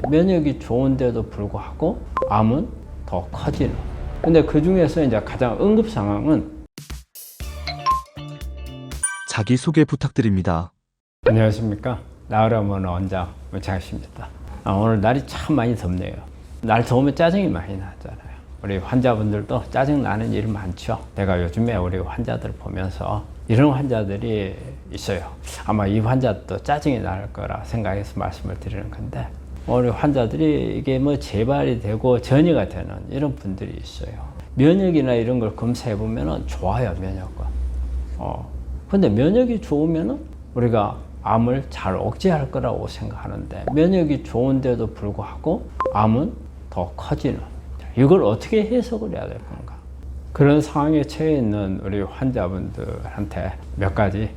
면역이 좋은데도 불구하고 암은 더 커지는. 근데 그 중에서 이제 가장 응급 상황은 자기소개 부탁드립니다. 안녕하십니까. 나으라모는 원장 문창식입니다. 오늘 날이 참 많이 덥네요. 날 더우면 짜증이 많이 나잖아요. 우리 환자분들도 짜증 나는 일이 많죠. 내가 요즘에 우리 환자들 보면서 이런 환자들이 있어요. 아마 이 환자도 짜증이 날 거라 생각해서 말씀을 드리는 건데, 우리 환자들이 이게 뭐 재발이 되고 전이가 되는 이런 분들이 있어요. 면역이나 이런 걸 검사해 보면은 좋아요, 면역은. 근데 면역이 좋으면은 우리가 암을 잘 억제할 거라고 생각하는데, 면역이 좋은데도 불구하고 암은 더 커지는, 이걸 어떻게 해석을 해야 될 건가? 그런 상황에 처해 있는 우리 환자분들한테 몇 가지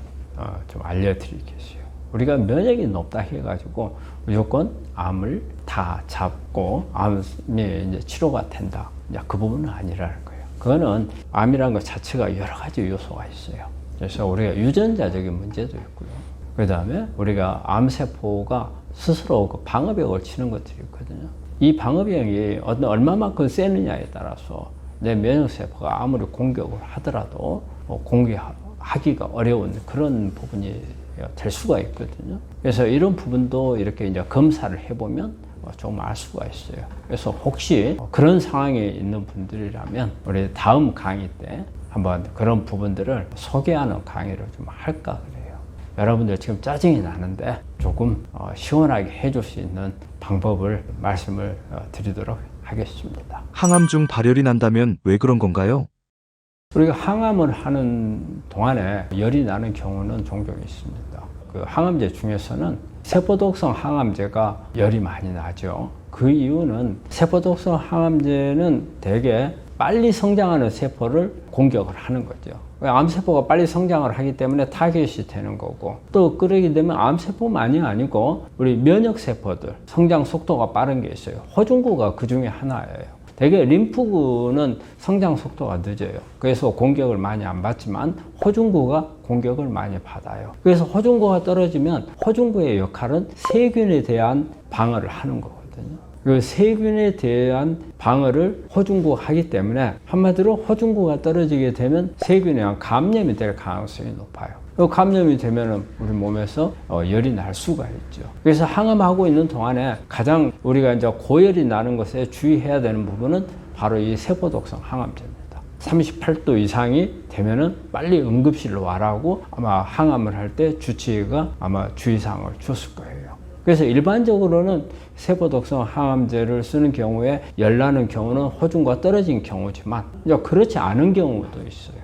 좀 알려드리겠어요. 우리가 면역이 높다 해가지고 무조건 암을 다 잡고 암이 이제 치료가 된다, 이제 그 부분은 아니라는 거예요. 그거는 암이라는 것 자체가 여러 가지 요소가 있어요. 그래서 우리가 유전자적인 문제도 있고요. 그 다음에 우리가 암세포가 스스로 그 방어벽을 치는 것들이 있거든요. 이 방어벽이 얼마만큼 세느냐에 따라서 내 면역세포가 아무리 공격을 하더라도 공격하기가 어려운 그런 부분이 될 수가 있거든요. 그래서 이런 부분도 이렇게 이제 검사를 해보면 좀 알 수가 있어요. 그래서 혹시 그런 상황에 있는 분들이라면 우리 다음 강의 때 한번 그런 부분들을 소개하는 강의를 좀 할까 그래요. 여러분들 지금 짜증이 나는데 조금 시원하게 해줄 수 있는 방법을 말씀을 드리도록 하겠습니다. 항암 중 발열이 난다면 왜 그런 건가요? 우리가 항암을 하는 동안에 열이 나는 경우는 종종 있습니다. 그 항암제 중에서는 세포독성 항암제가 열이 많이 나죠. 그 이유는 세포독성 항암제는 되게 빨리 성장하는 세포를 공격을 하는 거죠. 암세포가 빨리 성장을 하기 때문에 타겟이 되는 거고, 또 그러게 되면 암세포만이 아니고 우리 면역세포들 성장 속도가 빠른 게 있어요. 호중구가 그 중에 하나예요. 되게 림프구는 성장 속도가 늦어요. 그래서 공격을 많이 안 받지만 호중구가 공격을 많이 받아요. 그래서 호중구가 떨어지면 호중구의 역할은 세균에 대한 방어를 하는 거거든요. 그 세균에 대한 방어를 호중구가 하기 때문에 한마디로 호중구가 떨어지게 되면 세균에 의한 감염이 될 가능성이 높아요. 감염이 되면 우리 몸에서 열이 날 수가 있죠. 그래서 항암하고 있는 동안에 가장 우리가 이제 고열이 나는 것에 주의해야 되는 부분은 바로 이 세포독성 항암제입니다. 38도 이상이 되면은 빨리 응급실로 와라고 아마 항암을 할 때 주치의가 아마 주의사항을 줬을 거예요. 그래서 일반적으로는 세포독성 항암제를 쓰는 경우에 열 나는 경우는 호중구가 떨어진 경우지만 이제 그렇지 않은 경우도 있어요.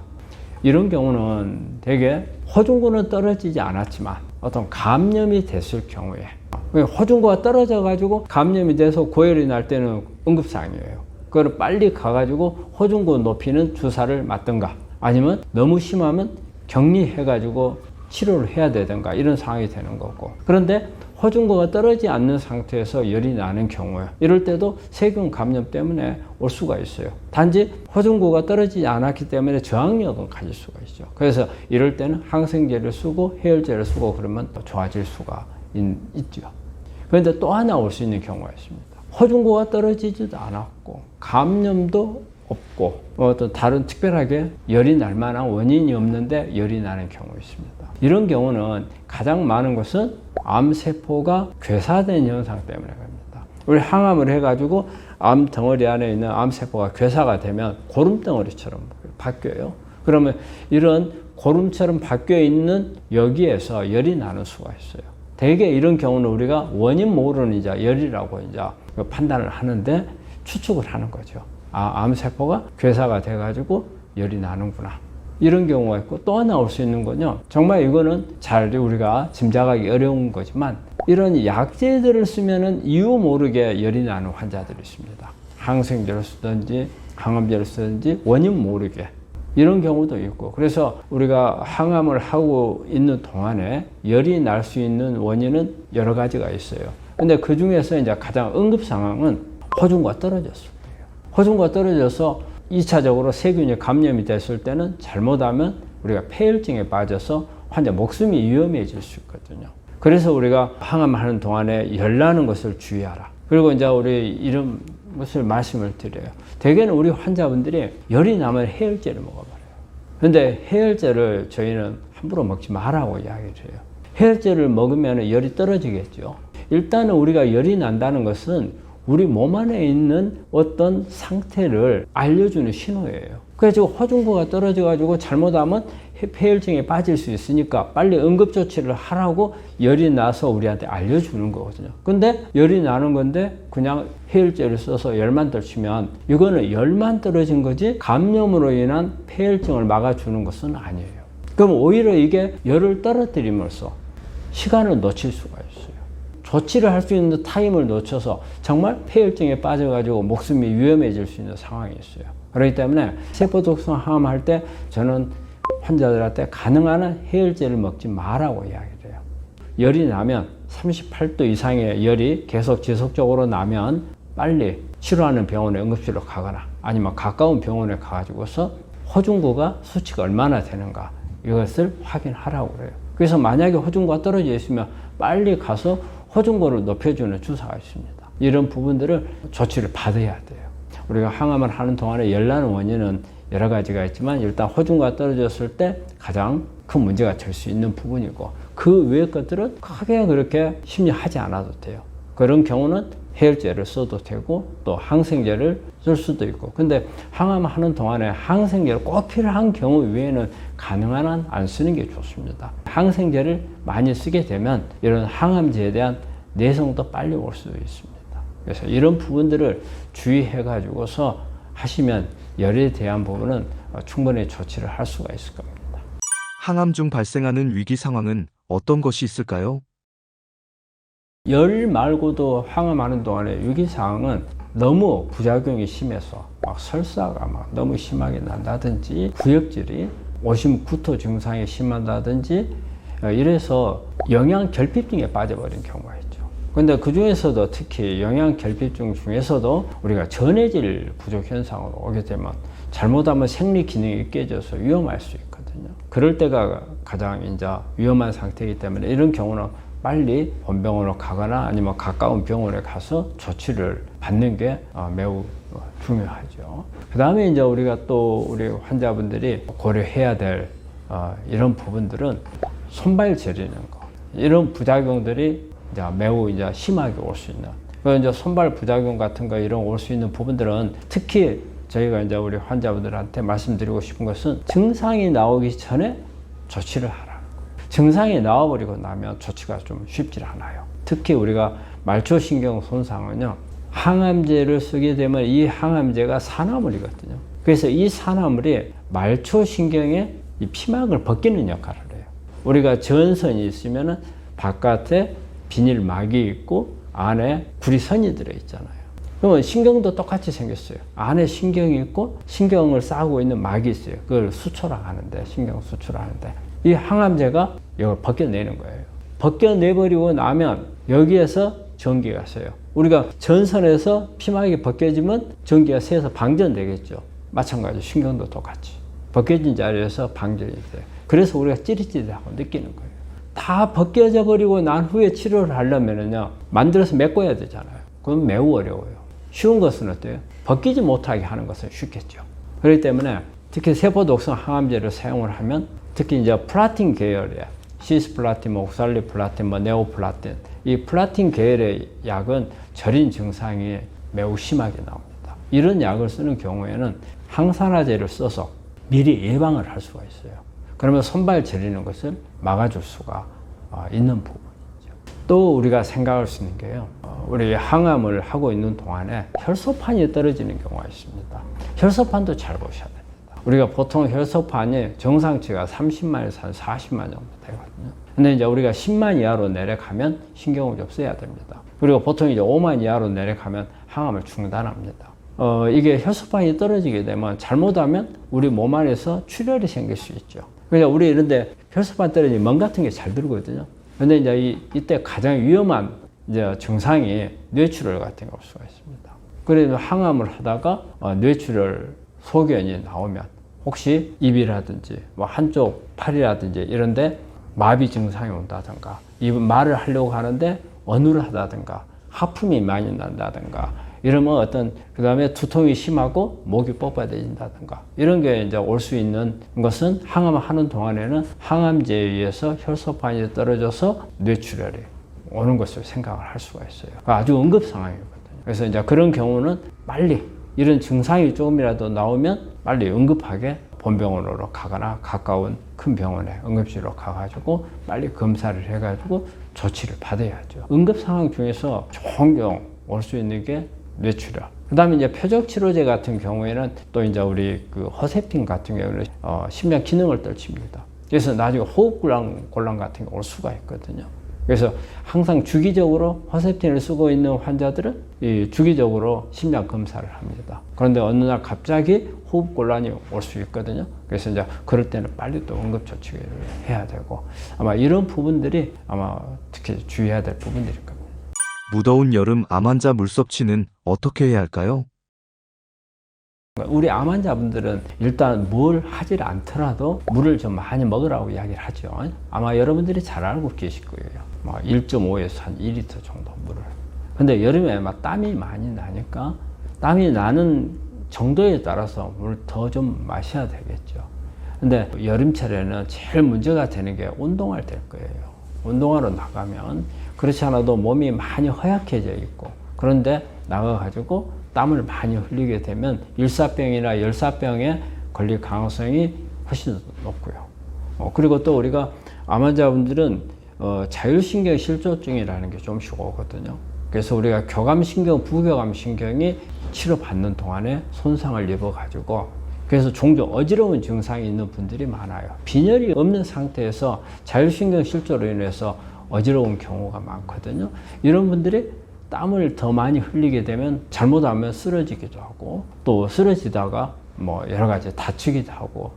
이런 경우는 되게 호중구는 떨어지지 않았지만 어떤 감염이 됐을 경우에, 호중구가 떨어져 가지고 감염이 돼서 고열이 날 때는 응급사항이에요. 그걸 빨리 가가지고 호중구 높이는 주사를 맞든가, 아니면 너무 심하면 격리해 가지고 치료를 해야 되든가 이런 상황이 되는 거고. 그런데 호중구가 떨어지지 않는 상태에서 열이 나는 경우에, 이럴 때도 세균 감염 때문에 올 수가 있어요. 단지 호중구가 떨어지지 않았기 때문에 저항력은 가질 수가 있죠. 그래서 이럴 때는 항생제를 쓰고 해열제를 쓰고 그러면 또 좋아질 수가 있죠. 그런데 또 하나 올 수 있는 경우가 있습니다. 호중구가 떨어지지도 않았고 감염도 없고 어떤 다른 특별하게 열이 날 만한 원인이 없는데 열이 나는 경우가 있습니다. 이런 경우는 가장 많은 것은 암세포가 괴사된 현상 때문에 그럽니다. 우리 항암을 해가지고 암 덩어리 안에 있는 암세포가 괴사가 되면 고름 덩어리처럼 바뀌어요. 그러면 이런 고름처럼 바뀌어 있는 여기에서 열이 나는 수가 있어요. 대개 이런 경우는 우리가 원인 모르는 이제 열이라고 이제 판단을 하는데 추측을 하는 거죠. 암세포가 괴사가 돼가지고 열이 나는구나. 이런 경우가 있고, 또 하나 올 수 있는 건요, 정말 이거는 잘 우리가 짐작하기 어려운 거지만 이런 약제들을 쓰면은 이유 모르게 열이 나는 환자들이 있습니다. 항생제를 쓰든지 항암제를 쓰든지 원인 모르게 이런 경우도 있고, 그래서 우리가 항암을 하고 있는 동안에 열이 날 수 있는 원인은 여러 가지가 있어요. 근데 그 중에서 이제 가장 응급 상황은 호중구가 떨어졌을 때예요. 호중구가 떨어져서 2차적으로 세균이 감염이 됐을 때는 잘못하면 우리가 폐혈증에 빠져서 환자 목숨이 위험해질 수 있거든요. 그래서 우리가 항암하는 동안에 열 나는 것을 주의하라. 그리고 이제 우리 이런 것을 말씀을 드려요. 대개는 우리 환자분들이 열이 나면 해열제를 먹어버려요. 근데 해열제를 저희는 함부로 먹지 말라고 이야기를 해요. 해열제를 먹으면 열이 떨어지겠죠. 일단은 우리가 열이 난다는 것은 우리 몸 안에 있는 어떤 상태를 알려주는 신호예요. 그래서 호중구가 떨어져가지고 잘못하면 폐혈증에 빠질 수 있으니까 빨리 응급조치를 하라고 열이 나서 우리한테 알려주는 거거든요. 근데 열이 나는 건데 그냥 해열제를 써서 열만 떨치면 이거는 열만 떨어진 거지 감염으로 인한 폐혈증을 막아주는 것은 아니에요. 그럼 오히려 이게 열을 떨어뜨리면서 시간을 놓칠 수가 있어요. 조치를 할 수 있는 타임을 놓쳐서 정말 폐혈증에 빠져가지고 목숨이 위험해질 수 있는 상황이 있어요. 그렇기 때문에 세포독성 항암 할 때 저는 환자들한테 가능한 한 해열제를 먹지 마라고 이야기를 해요. 열이 나면 38도 이상의 열이 계속 지속적으로 나면 빨리 치료하는 병원에 응급실로 가거나 아니면 가까운 병원에 가가지고서 호중구가 수치가 얼마나 되는가 이것을 확인하라고 그래요. 그래서 만약에 호중구가 떨어져 있으면 빨리 가서 호중구를 높여주는 주사가 있습니다. 이런 부분들을 조치를 받아야 돼요. 우리가 항암을 하는 동안에 열 나는 원인은 여러 가지가 있지만 일단 호중구가 떨어졌을 때 가장 큰 문제가 될 수 있는 부분이고 그 외의 것들은 크게 그렇게 심리하지 않아도 돼요. 그런 경우는 해열제를 써도 되고 또 항생제를 쓸 수도 있고 근데 항암하는 동안에 항생제를 꼭 필요한 경우 외에는 가능한 한 안 쓰는 게 좋습니다. 항생제를 많이 쓰게 되면 이런 항암제에 대한 내성도 빨리 올 수도 있습니다. 그래서 이런 부분들을 주의해 가지고서 하시면 열에 대한 부분은 충분히 조치를 할 수가 있을 겁니다. 항암 중 발생하는 위기 상황은 어떤 것이 있을까요? 열 말고도 항암하는 동안에 위기사항은 너무 부작용이 심해서 막 설사가 막 너무 심하게 난다든지 구역질이 오심 구토 증상이 심하다든지 이래서 영양결핍증에 빠져버린 경우가 있죠. 근데 그 중에서도 특히 영양결핍증 중에서도 우리가 전해질 부족 현상으로 오게 되면 잘못하면 생리 기능이 깨져서 위험할 수 있거든요. 그럴 때가 가장 이제 위험한 상태이기 때문에 이런 경우는 빨리 본병원으로 가거나 아니면 가까운 병원에 가서 조치를 받는 게 매우 중요하죠. 그 다음에 이제 우리가 또 우리 환자분들이 고려해야 될 이런 부분들은 손발 저리는 거. 이런 부작용들이 이제 매우 이제 심하게 올 수 있는. 그 이제 손발 부작용 같은 거 이런 올 수 있는 부분들은 특히 저희가 이제 우리 환자분들한테 말씀드리고 싶은 것은 증상이 나오기 전에 조치를 하라. 증상이 나와버리고 나면 조치가 좀 쉽지 않아요. 특히 우리가 말초신경 손상은요, 항암제를 쓰게 되면 이 항암제가 산화물이거든요. 그래서 이 산화물이 말초신경의 이 피막을 벗기는 역할을 해요. 우리가 전선이 있으면은 바깥에 비닐막이 있고 안에 구리선이 들어있잖아요. 그러면 신경도 똑같이 생겼어요. 안에 신경이 있고 신경을 싸고 있는 막이 있어요. 그걸 수초라 하는데, 신경 수초라 하는데 이 항암제가 이걸 벗겨내는 거예요. 벗겨내버리고 나면 여기에서 전기가 새요. 우리가 전선에서 피막이 벗겨지면 전기가 새서 방전되겠죠. 마찬가지로 신경도 똑같이. 벗겨진 자리에서 방전이 돼요. 그래서 우리가 찌릿찌릿하고 느끼는 거예요. 다 벗겨져 버리고 난 후에 치료를 하려면요, 만들어서 메꿔야 되잖아요. 그건 매우 어려워요. 쉬운 것은 어때요? 벗기지 못하게 하는 것은 쉽겠죠. 그렇기 때문에 특히 세포독성 항암제를 사용을 하면 특히 이제 플라틴 계열의 시스플라틴, 옥살리플라틴, 네오플라틴, 이 플라틴 계열의 약은 저린 증상이 매우 심하게 나옵니다. 이런 약을 쓰는 경우에는 항산화제를 써서 미리 예방을 할 수가 있어요. 그러면 손발 저리는 것을 막아줄 수가 있는 부분이죠. 또 우리가 생각할 수 있는 게요, 우리 항암을 하고 있는 동안에 혈소판이 떨어지는 경우가 있습니다. 혈소판도 잘 보셔야 됩니다. 우리가 보통 혈소판이 정상치가 30만에서 한 40만 정도 되거든요. 근데 이제 우리가 10만 이하로 내려가면 신경을 좀 써야 됩니다. 그리고 보통 이제 5만 이하로 내려가면 항암을 중단합니다. 이게 혈소판이 떨어지게 되면 잘못하면 우리 몸 안에서 출혈이 생길 수 있죠. 그래서 우리 이런데 혈소판 떨어지면 멍 같은 게 잘 들거든요. 근데 이제 이때 가장 위험한 이제 증상이 뇌출혈 같은 게 올 수가 있습니다. 그래서 항암을 하다가 뇌출혈 소견이 나오면 혹시 입이라든지 뭐 한쪽 팔이라든지 이런데 마비 증상이 온다든가 말을 하려고 하는데 어눌하다든가 하품이 많이 난다든가 이러면 그 다음에 두통이 심하고 목이 뻣뻣해진다든가 이런 게 이제 올 수 있는 것은 항암을 하는 동안에는 항암제에 의해서 혈소판이 떨어져서 뇌출혈이 오는 것을 생각을 할 수가 있어요. 아주 응급 상황이거든요. 그래서 이제 그런 경우는 빨리 이런 증상이 조금이라도 나오면 빨리 응급하게 본병원으로 가거나 가까운 큰 병원에 응급실로 가가지고 빨리 검사를 해가지고 조치를 받아야죠. 응급 상황 중에서 종종 올 수 있는 게 뇌출혈. 그 다음에 이제 표적 치료제 같은 경우에는 또 이제 우리 그 허세핀 같은 경우는 심장 기능을 떨칩니다. 그래서 나중에 호흡곤란 같은 게 올 수가 있거든요. 그래서 항상 주기적으로 허세핀을 쓰고 있는 환자들은 주기적으로 심장 검사를 합니다. 그런데 어느 날 갑자기 호흡곤란이 올 수 있거든요. 그래서 이제 그럴 때는 빨리 또 응급조치를 해야 되고 아마 이런 부분들이 아마 특히 주의해야 될 부분들일 겁니다. 무더운 여름 암 환자 물 섭취는 어떻게 해야 할까요? 우리 암 환자분들은 일단 뭘 하질 않더라도 물을 좀 많이 먹으라고 이야기를 하죠. 아마 여러분들이 잘 알고 계실 거예요. 1.5에서 한 2리터 정도 물을. 근데 여름에 막 땀이 많이 나니까 땀이 나는 정도에 따라서 물 더 좀 마셔야 되겠죠. 근데 여름철에는 제일 문제가 되는 게 운동할 될 거예요. 운동하러 나가면 그렇지 않아도 몸이 많이 허약해져 있고 그런데 나가가지고 땀을 많이 흘리게 되면 일사병이나 열사병에 걸릴 가능성이 훨씬 높고요. 그리고 또 우리가 암 환자분들은 자율신경 실조증이라는 게 좀씩 오거든요. 그래서 우리가 교감신경, 부교감신경이 치료받는 동안에 손상을 입어가지고 그래서 종종 어지러운 증상이 있는 분들이 많아요. 빈혈이 없는 상태에서 자율신경 실조로 인해서 어지러운 경우가 많거든요. 이런 분들이 땀을 더 많이 흘리게 되면 잘못하면 쓰러지기도 하고 또 쓰러지다가 뭐 여러 가지 다치기도 하고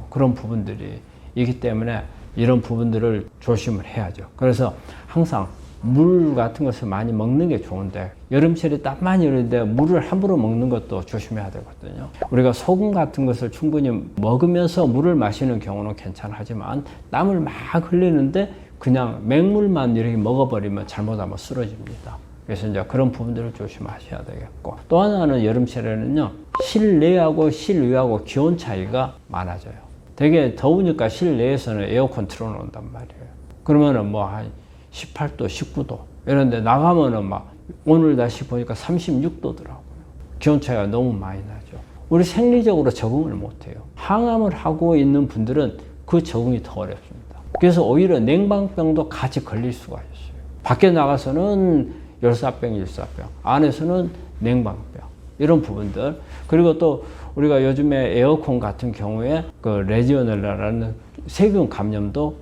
그런 부분들이 있기 때문에 이런 부분들을 조심을 해야죠. 그래서 항상 물 같은 것을 많이 먹는 게 좋은데 여름철에 땀 많이 흐르는데 물을 함부로 먹는 것도 조심해야 되거든요. 우리가 소금 같은 것을 충분히 먹으면서 물을 마시는 경우는 괜찮지만 땀을 막 흘리는데 그냥 맹물만 이렇게 먹어버리면 잘못하면 쓰러집니다. 그래서 이제 그런 부분들을 조심하셔야 되겠고 또 하나는 여름철에는요 실내하고 실외하고 기온 차이가 많아져요. 되게 더우니까 실내에서는 에어컨 틀어놓는단 말이에요. 그러면은 뭐 한 18도, 19도 이런데 나가면은 막 오늘 날씨 보니까 36도더라고요. 기온 차이가 너무 많이 나죠. 우리 생리적으로 적응을 못해요. 항암을 하고 있는 분들은 그 적응이 더 어렵습니다. 그래서 오히려 냉방병도 같이 걸릴 수가 있어요. 밖에 나가서는 열사병, 일사병, 안에서는 냉방병 이런 부분들. 그리고 또 우리가 요즘에 에어컨 같은 경우에 그 레지오넬라라는 세균 감염도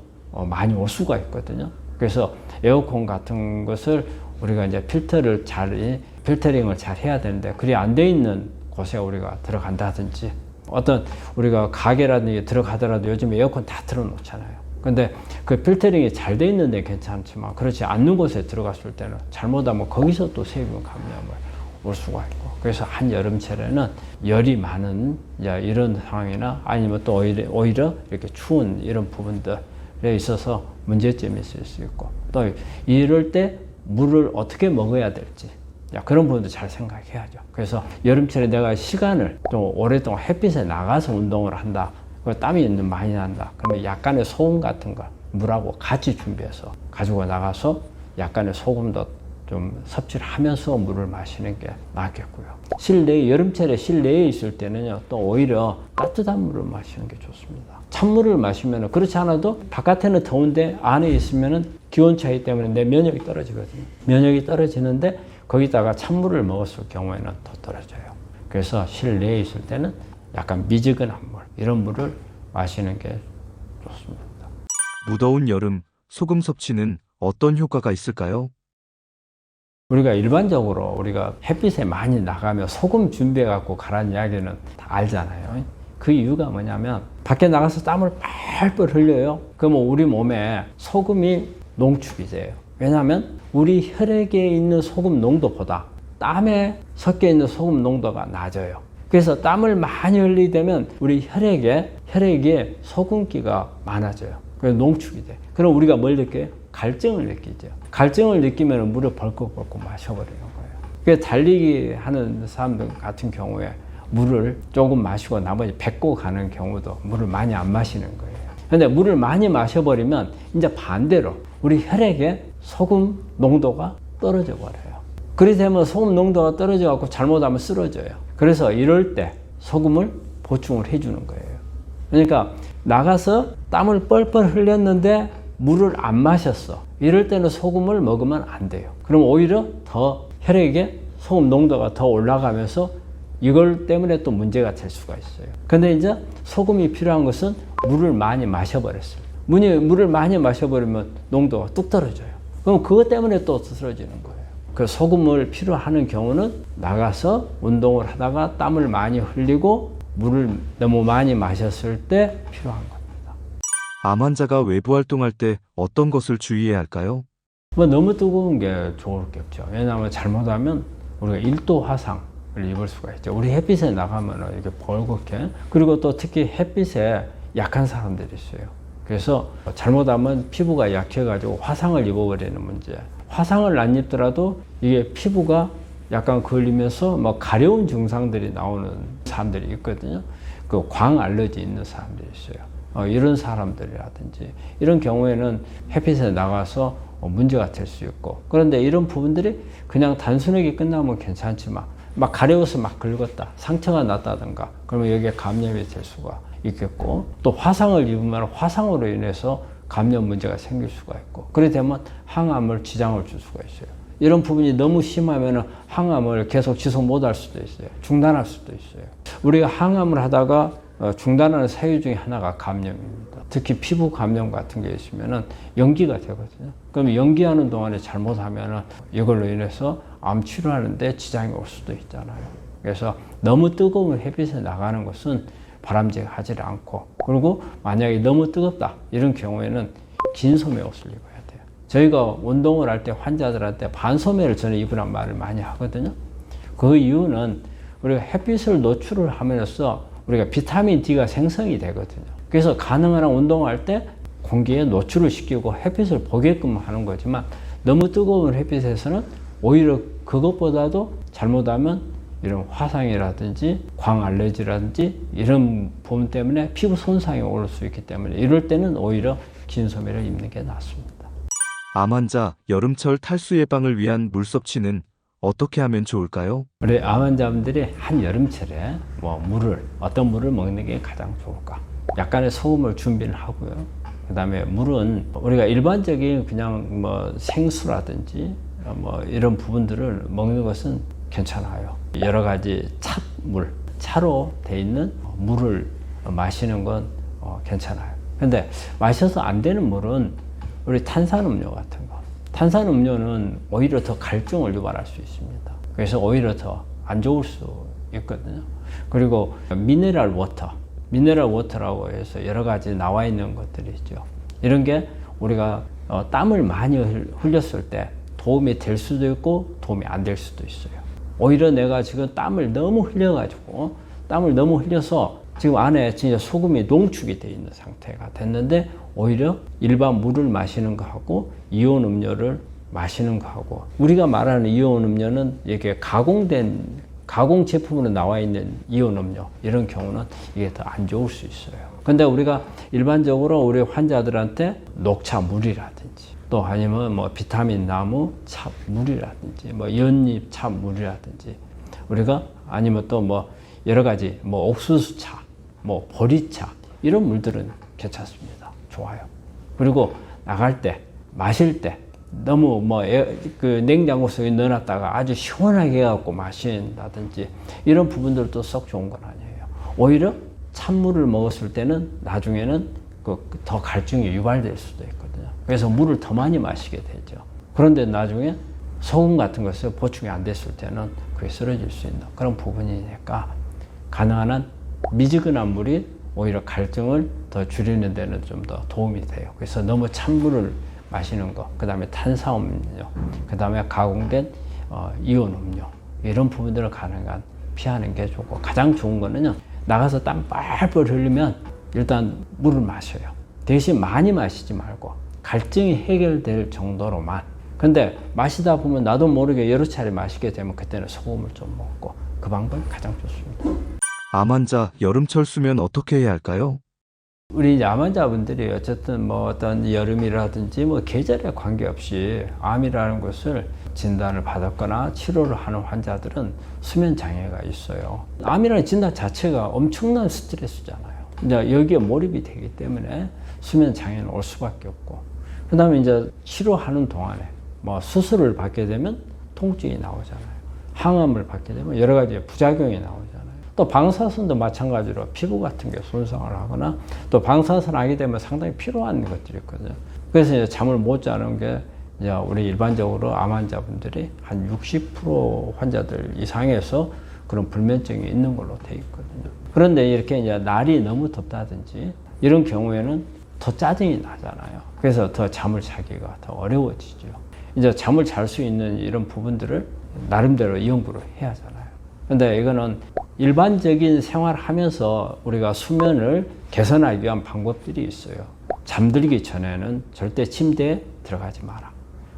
많이 올 수가 있거든요. 그래서 에어컨 같은 것을 우리가 이제 필터링을 잘 해야 되는데 그리 안 돼 있는 곳에 우리가 들어간다든지 어떤 우리가 가게라든지 들어가더라도 요즘 에어컨 다 틀어놓잖아요. 근데 그 필터링이 잘 돼 있는데 괜찮지만 그렇지 않는 곳에 들어갔을 때는 잘못하면 거기서 또 세균 감염을 올 수가 있고 그래서 한여름철에는 열이 많은 이런 상황이나 아니면 또 오히려 이렇게 추운 이런 부분들에 있어서 문제점이 있을 수 있고 또 이럴 때 물을 어떻게 먹어야 될지 그런 부분도 잘 생각해야죠. 그래서 여름철에 내가 시간을 좀 오랫동안 햇빛에 나가서 운동을 한다. 땀이 많이 난다. 그러면 약간의 소금 같은 거 물하고 같이 준비해서 가지고 나가서 약간의 소금도 좀 섭취를 하면서 물을 마시는 게 낫겠고요. 여름철에 실내에 있을 때는요, 또 오히려 따뜻한 물을 마시는 게 좋습니다. 찬물을 마시면 그렇지 않아도 바깥에는 더운데 안에 있으면 기온 차이 때문에 내 면역이 떨어지거든요. 면역이 떨어지는데 거기다가 찬물을 먹었을 경우에는 더 떨어져요. 그래서 실내에 있을 때는 약간 미지근한 물, 이런 물을 마시는 게 좋습니다. 무더운 여름 소금 섭취는 어떤 효과가 있을까요? 우리가 일반적으로 우리가 햇빛에 많이 나가면 소금 준비해 갖고 가라는 이야기는 다 알잖아요. 그 이유가 뭐냐면 밖에 나가서 땀을 펄펄 흘려요. 그러면 우리 몸에 소금이 농축이 돼요. 왜냐하면 우리 혈액에 있는 소금 농도보다 땀에 섞여 있는 소금 농도가 낮아요. 그래서 땀을 많이 흘리게 되면 우리 혈액에 소금기가 많아져요. 그래서 농축이 돼. 그럼 우리가 뭘 느껴요? 갈증을 느끼죠. 갈증을 느끼면 물을 벌컥벌컥 마셔버리는 거예요. 그 달리기 하는 사람들 같은 경우에 물을 조금 마시고 나머지 뱉고 가는 경우도 물을 많이 안 마시는 거예요. 근데 물을 많이 마셔버리면 이제 반대로 우리 혈액에 소금 농도가 떨어져 버려요. 그렇게 되면 소금 농도가 떨어져 갖고 잘못하면 쓰러져요. 그래서 이럴 때 소금을 보충을 해주는 거예요. 그러니까 나가서 땀을 뻘뻘 흘렸는데 물을 안 마셨어. 이럴 때는 소금을 먹으면 안 돼요. 그럼 오히려 더 혈액에 소금 농도가 더 올라가면서 이걸 때문에 또 문제가 될 수가 있어요. 근데 이제 소금이 필요한 것은 물을 많이 마셔버렸어요. 물을 많이 마셔버리면 농도가 뚝 떨어져요. 그럼 그것 때문에 또 쓰러지는 거예요. 그 소금을 필요하는 경우는 나가서 운동을 하다가 땀을 많이 흘리고 물을 너무 많이 마셨을 때 필요한 겁니다. 암 환자가 외부 활동할 때 어떤 것을 주의해야 할까요? 뭐 너무 뜨거운 게 좋을 게 없죠. 왜냐하면 잘못하면 우리가 1도 화상을 입을 수가 있죠. 우리 햇빛에 나가면 이렇게 벌겋게, 그리고 또 특히 햇빛에 약한 사람들이 있어요. 그래서 잘못하면 피부가 약해가지고 화상을 입어버리는 문제. 화상을 안 입더라도 이게 피부가 약간 걸리면서 뭐 가려운 증상들이 나오는 사람들이 있거든요. 그 광 알러지 있는 사람들이 있어요. 이런 사람들이라든지 이런 경우에는 햇빛에 나가서 문제가 될 수 있고, 그런데 이런 부분들이 그냥 단순하게 끝나면 괜찮지만 막 가려워서 막 긁었다, 상처가 났다든가 그러면 여기에 감염이 될 수가 있겠고, 또 화상을 입으면 화상으로 인해서 감염 문제가 생길 수가 있고, 그렇게 되면 항암을 지장을 줄 수가 있어요. 이런 부분이 너무 심하면 항암을 계속 지속 못할 수도 있어요. 중단할 수도 있어요. 우리가 항암을 하다가 중단하는 사유 중에 하나가 감염입니다. 특히 피부 감염 같은 게 있으면 연기가 되거든요. 그럼 연기하는 동안에 잘못하면 이걸로 인해서 암 치료하는데 지장이 올 수도 있잖아요. 그래서 너무 뜨거운 햇빛에 나가는 것은 바람직하지 않고, 그리고 만약에 너무 뜨겁다 이런 경우에는 긴 소매 옷을 입어야 돼요. 저희가 운동을 할 때 환자들한테 반소매를 저는 입으란 말을 많이 하거든요. 그 이유는 우리가 햇빛을 노출을 하면서 우리가 비타민 D가 생성이 되거든요. 그래서 가능한 한 운동할 때 공기에 노출을 시키고 햇빛을 보게끔 하는 거지만, 너무 뜨거운 햇빛에서는 오히려 그것보다도 잘못하면 이런 화상이라든지 광 알레르기라든지 이런 부분 때문에 피부 손상이 올 수 있기 때문에 이럴 때는 오히려 긴 소매를 입는 게 낫습니다. 암 환자 여름철 탈수 예방을 위한 물 섭취는 어떻게 하면 좋을까요? 우리 암 환자분들이 한 여름철에 뭐 어떤 물을 먹는 게 가장 좋을까? 약간의 소금을 준비를 하고요. 그 다음에 물은 우리가 일반적인 그냥 뭐 생수라든지 뭐 이런 부분들을 먹는 것은 괜찮아요. 여러 가지 찻물, 차로 돼 있는 물을 마시는 건 괜찮아요. 근데 마셔서 안 되는 물은 우리 탄산음료 같은 거. 탄산음료는 오히려 더 갈증을 유발할 수 있습니다. 그래서 오히려 더 안 좋을 수 있거든요. 그리고 미네랄 워터라고 해서 여러 가지 나와 있는 것들이 있죠. 이런 게 우리가 땀을 많이 흘렸을 때 도움이 될 수도 있고 도움이 안 될 수도 있어요. 오히려 내가 지금 땀을 너무 흘려서 지금 안에 진짜 소금이 농축이 되어 있는 상태가 됐는데, 오히려 일반 물을 마시는 거하고 이온 음료를 마시는 거하고, 우리가 말하는 이온 음료는 이게 가공 제품으로 나와 있는 이온 음료, 이런 경우는 이게 더 안 좋을 수 있어요. 근데 우리가 일반적으로 우리 환자들한테 녹차 물이라든지 또 아니면 뭐 비타민 나무 차 물이라든지 뭐 연잎 차 물이라든지, 우리가 아니면 또 뭐 여러 가지 뭐 옥수수차, 뭐 보리차, 이런 물들은 괜찮습니다. 좋아요. 그리고 나갈 때, 마실 때 너무 그 냉장고 속에 넣어놨다가 아주 시원하게 해갖고 마신다든지 이런 부분들도 썩 좋은 건 아니에요. 오히려 찬물을 먹었을 때는 나중에는 더 갈증이 유발될 수도 있거든요. 그래서 물을 더 많이 마시게 되죠. 그런데 나중에 소금 같은 것을 보충이 안 됐을 때는 그게 쓰러질 수 있는 그런 부분이니까, 가능한 한 미지근한 물이 오히려 갈증을 더 줄이는 데는 좀 더 도움이 돼요. 그래서 너무 찬물을 마시는 거, 그 다음에 탄산음료, 그 다음에 가공된 이온 음료, 이런 부분들을 가능한 피하는 게 좋고, 가장 좋은 거는요, 나가서 땀 뻘뻘 흘리면 일단 물을 마셔요. 대신 많이 마시지 말고 갈증이 해결될 정도로만. 근데 마시다 보면 나도 모르게 여러 차례 마시게 되면 그때는 소금을 좀 먹고 그 방법이 가장 좋습니다. 암 환자 여름철 수면 어떻게 해야 할까요? 우리 이제 암 환자분들이 어쨌든 뭐 어떤 여름이라든지 뭐 계절에 관계없이 암이라는 것을 진단을 받았거나 치료를 하는 환자들은 수면 장애가 있어요. 암이라는 진단 자체가 엄청난 스트레스잖아요. 이제 여기에 몰입이 되기 때문에 수면 장애는 올 수밖에 없고, 그 다음에 이제 치료하는 동안에 뭐 수술을 받게 되면 통증이 나오잖아요. 항암을 받게 되면 여러 가지 부작용이 나오잖아요. 또 방사선도 마찬가지로 피부 같은 게 손상을 하거나 또 방사선 하게 되면 상당히 피로한 것들이 있거든요. 그래서 이제 잠을 못 자는 게 이제 우리 일반적으로 암 환자분들이 한 60% 환자들 이상에서 그런 불면증이 있는 걸로 돼 있거든요. 그런데 이렇게 이제 날이 너무 덥다든지 이런 경우에는 더 짜증이 나잖아요. 그래서 더 잠을 자기가 더 어려워지죠. 이제 잠을 잘 수 있는 이런 부분들을 나름대로 연구를 해야 하잖아요. 근데 이거는 일반적인 생활을 하면서 우리가 수면을 개선하기 위한 방법들이 있어요. 잠들기 전에는 절대 침대에 들어가지 마라.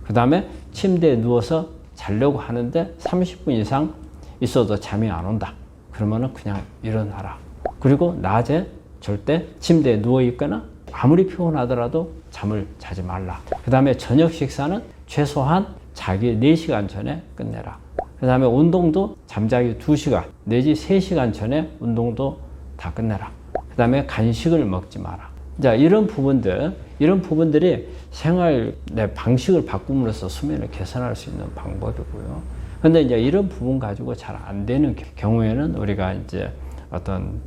그 다음에 침대에 누워서 자려고 하는데 30분 이상 있어도 잠이 안 온다. 그러면은 그냥 일어나라. 그리고 낮에 절대 침대에 누워 있거나 아무리 피곤하더라도 잠을 자지 말라. 그 다음에 저녁 식사는 최소한 자기 4시간 전에 끝내라. 그 다음에 운동도 잠자기 2시간 내지 3시간 전에 운동도 다 끝내라. 그 다음에 간식을 먹지 마라. 자, 이런 부분들이 생활 내 방식을 바꿈으로써 수면을 개선할 수 있는 방법이고요. 근데 이제 이런 부분 가지고 잘 안 되는 경우에는 우리가 이제 어떤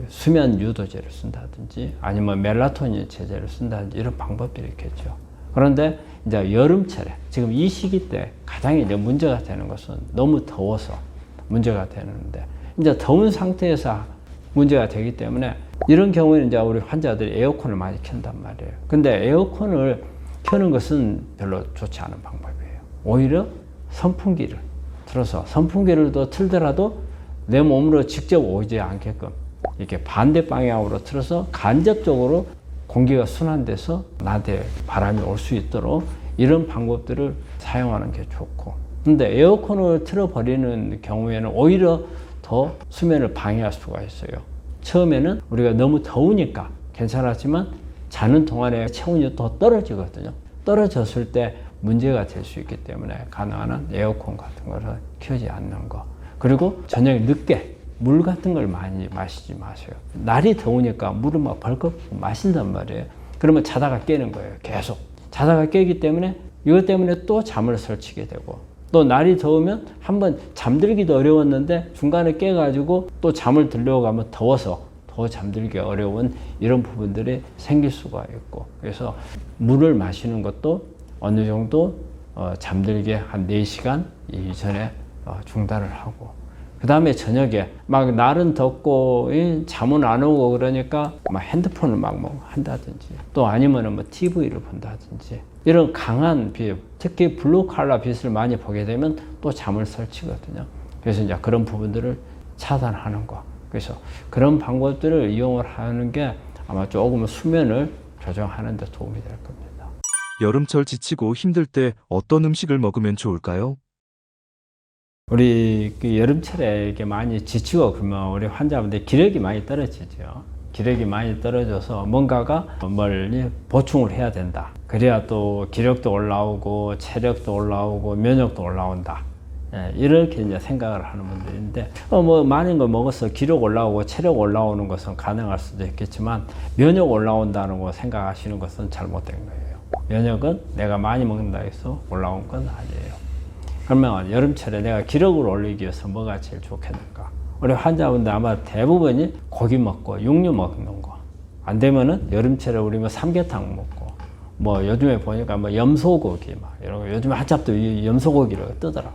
수면 유도제를 쓴다든지 아니면 멜라토닌 제제를 쓴다든지 이런 방법들이 있겠죠. 그런데 이제 여름철에 지금 이 시기 때 가장 이제 문제가 되는 것은 너무 더워서 문제가 되는데, 이제 더운 상태에서 문제가 되기 때문에 이런 경우에는 이제 우리 환자들이 에어컨을 많이 켠단 말이에요. 근데 에어컨을 켜는 것은 별로 좋지 않은 방법이에요. 오히려 선풍기를 틀어서, 선풍기를 더 틀더라도 내 몸으로 직접 오지 않게끔 이렇게 반대 방향으로 틀어서 간접적으로 공기가 순환돼서 낮에 바람이 올 수 있도록 이런 방법들을 사용하는 게 좋고, 근데 에어컨을 틀어버리는 경우에는 오히려 더 수면을 방해할 수가 있어요. 처음에는 우리가 너무 더우니까 괜찮았지만 자는 동안에 체온이 더 떨어지거든요. 떨어졌을 때 문제가 될 수 있기 때문에 가능한 한 에어컨 같은 거를 켜지 않는 거. 그리고 저녁에 늦게 물 같은 걸 많이 마시지 마세요. 날이 더우니까 물을 막 벌컥 마신단 말이에요. 그러면 자다가 깨는 거예요. 계속. 자다가 깨기 때문에 이것 때문에 또 잠을 설치게 되고, 또 날이 더우면 한번 잠들기도 어려웠는데 중간에 깨가지고 또 잠을 들려고 가면 더워서 더 잠들기 어려운 이런 부분들이 생길 수가 있고, 그래서 물을 마시는 것도 어느 정도 잠들게 한 4시간 이전에 중단을 하고, 그 다음에 저녁에 막 날은 덥고 잠은 안 오고 그러니까 막 핸드폰을 막 한다든지 또 아니면은 뭐 TV를 본다든지 이런 강한 빛, 특히 블루 컬러 빛을 많이 보게 되면 또 잠을 설치거든요. 그래서 이제 그런 부분들을 차단하는 거. 그래서 그런 방법들을 이용을 하는 게 아마 조금 수면을 조정하는 데 도움이 될 겁니다. 여름철 지치고 힘들 때 어떤 음식을 먹으면 좋을까요? 우리 그 여름철에 이렇게 많이 지치고 그러면 우리 환자분들 기력이 많이 떨어지죠. 기력이 많이 떨어져서 뭔가가 뭘 보충을 해야 된다. 그래야 또 기력도 올라오고 체력도 올라오고 면역도 올라온다. 예, 이렇게 이제 생각을 하는 분들인데, 뭐 많은 걸 먹어서 기력 올라오고 체력 올라오는 것은 가능할 수도 있겠지만 면역 올라온다는 거 생각하시는 것은 잘못된 거예요. 면역은 내가 많이 먹는다 해서 올라온 건 아니에요. 그러면 여름철에 내가 기력을 올리기 위해서 뭐가 제일 좋겠는가? 우리 환자분들 아마 대부분이 고기 먹고 육류 먹는 거. 안 되면은 여름철에 우리 뭐 삼계탕 먹고, 뭐 요즘에 보니까 뭐 염소고기 막 이런 거, 요즘에 한참 또 염소고기를 뜨더라고.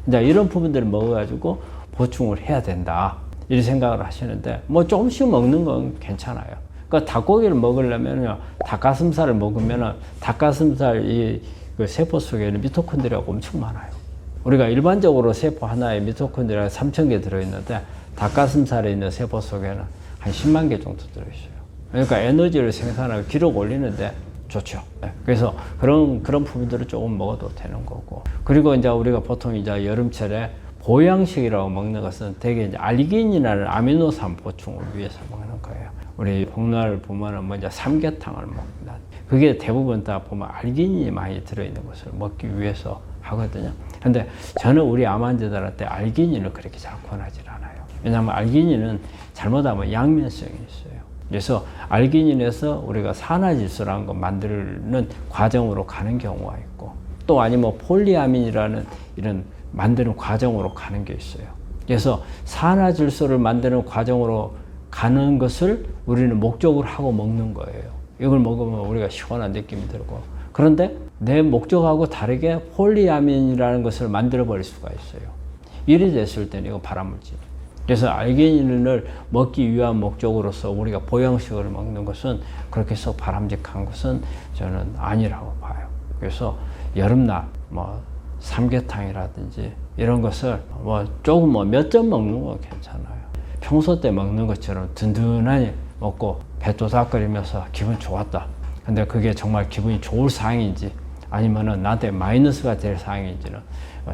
이제 이런 부분들을 먹어가지고 보충을 해야 된다. 이런 생각을 하시는데, 뭐 조금씩 먹는 건 괜찮아요. 그러니까 닭고기를 먹으려면요, 닭가슴살을 먹으면은 닭가슴살 그 세포 속에는 미토콘드리아가 엄청 많아요. 우리가 일반적으로 세포 하나에 미토콘드리아가 3,000개 들어있는데 닭가슴살에 있는 세포 속에는 한 10만 개 정도 들어있어요. 그러니까 에너지를 생산하고 기록 올리는데 좋죠. 네. 그래서 그런 부분들을 조금 먹어도 되는 거고. 그리고 이제 우리가 보통 이제 여름철에 보양식이라고 먹는 것은 대개 이제 알기닌이라는 아미노산 보충을 위해서 먹는 거예요. 우리 복날 보면은 먼저 삼계탕을 먹는다. 그게 대부분 다 보면 알기닌이 많이 들어있는 것을 먹기 위해서 하거든요. 근데 저는 우리 암 환자들한테 알기닌을 그렇게 잘 권하지 않아요. 왜냐하면 알기닌은 잘못하면 양면성이 있어요. 그래서 알기닌에서 우리가 산화질소라는 거 만드는 과정으로 가는 경우가 있고, 또 아니면 폴리아민이라는 이런 만드는 과정으로 가는 게 있어요. 그래서 산화질소를 만드는 과정으로 가는 것을 우리는 목적으로 하고 먹는 거예요. 이걸 먹으면 우리가 시원한 느낌이 들고, 그런데 내 목적하고 다르게 폴리아민이라는 것을 만들어 버릴 수가 있어요. 이래 됐을 때는 이거 발암물질. 그래서 알기닌을 먹기 위한 목적으로서 우리가 보양식을 먹는 것은 그렇게 썩 바람직한 것은 저는 아니라고 봐요. 그래서 여름날 삼계탕이라든지 이런 것을 조금 몇 점 먹는 건 괜찮아요. 평소 때 먹는 것처럼 든든하게 먹고 배 도닥거리면서 기분 좋았다. 근데 그게 정말 기분이 좋을 상황인지 아니면은 나한테 마이너스가 될 상황인지는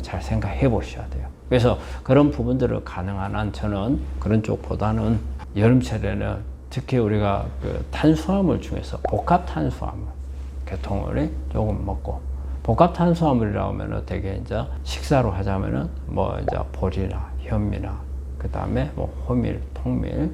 잘 생각해 보셔야 돼요. 그래서 그런 부분들을 가능한 한 저는 그런 쪽보다는 여름철에는 특히 우리가 그 탄수화물 중에서 복합 탄수화물 계통을 조금 먹고, 복합 탄수화물이라고 하면은 되게 이제 식사로 하자면은 이제 보리나 현미나 그 다음에 호밀, 통밀,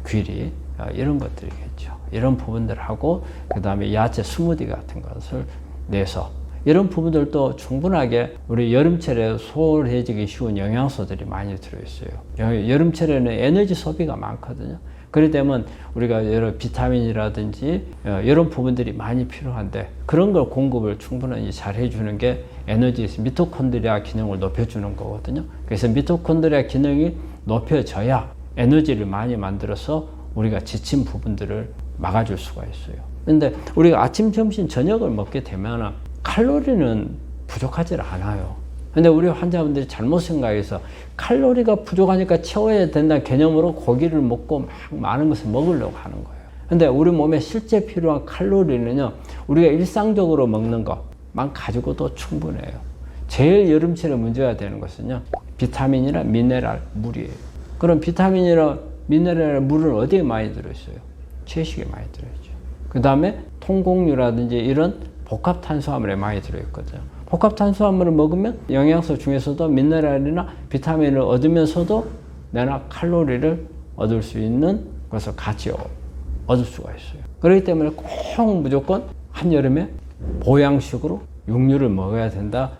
귀리 이런 것들이겠죠. 이런 부분들을 하고 그 다음에 야채 스무디 같은 것을 내서 이런 부분들도 충분하게 우리 여름철에 소홀해지기 쉬운 영양소들이 많이 들어있어요. 여름철에는 에너지 소비가 많거든요. 그렇기 때문에 우리가 여러 비타민이라든지 이런 부분들이 많이 필요한데 그런 걸 공급을 충분히 잘 해주는 게 에너지 미토콘드리아 기능을 높여주는 거거든요. 그래서 미토콘드리아 기능이 높여져야 에너지를 많이 만들어서 우리가 지친 부분들을 막아줄 수가 있어요. 근데 우리가 아침, 점심, 저녁을 먹게 되면 칼로리는 부족하지 않아요. 근데 우리 환자분들이 잘못 생각해서 칼로리가 부족하니까 채워야 된다는 개념으로 고기를 먹고 많은 것을 먹으려고 하는 거예요. 근데 우리 몸에 실제 필요한 칼로리는요, 우리가 일상적으로 먹는 것만 가지고도 충분해요. 제일 여름철에 문제가 되는 것은요, 비타민이나 미네랄, 물이에요. 그럼 비타민이나 미네랄, 물은 어디에 많이 들어있어요? 채식에 많이 들어있죠. 그 다음에 통곡류라든지 이런 복합 탄수화물에 많이 들어있거든요. 복합 탄수화물을 먹으면 영양소 중에서도 미네랄이나 비타민을 얻으면서도 내가 칼로리를 얻을 수 있는 것을 같이 얻을 수가 있어요. 그렇기 때문에 꼭 무조건 한여름에 보양식으로 육류를 먹어야 된다.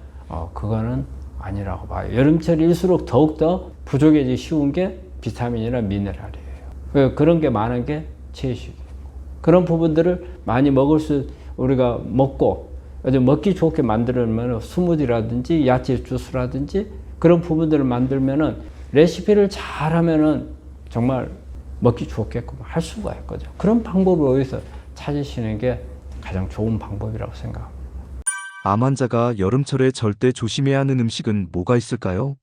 그거는 아니라고 봐요. 여름철일수록 더욱더 부족해지기 쉬운 게 비타민이나 미네랄이에요. 그런 게 많은 게 채식이고, 그런 부분들을 많이 우리가 먹고 먹기 좋게 만들면 스무디라든지 야채 주스라든지 그런 부분들을 만들면은 레시피를 잘하면은 정말 먹기 좋게끔 할 수가 있거든요. 그런 방법을 어디서 찾으시는 게 가장 좋은 방법이라고 생각합니다. 암 환자가 여름철에 절대 조심해야 하는 음식은 뭐가 있을까요?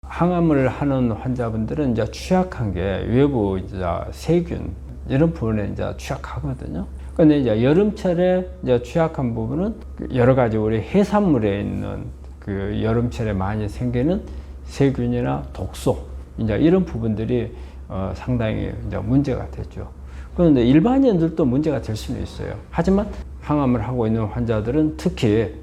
항암을 하는 환자분들은 이제 취약한 게 외부 이제 세균 이런 부분에 이제 취약하거든요. 근데 이제 여름철에 이제 취약한 부분은 여러 가지 우리 해산물에 있는 그 여름철에 많이 생기는 세균이나 독소 이제 이런 부분들이 상당히 이제 문제가 되죠. 그런데 일반인들도 문제가 될 수는 있어요. 하지만 항암을 하고 있는 환자들은 특히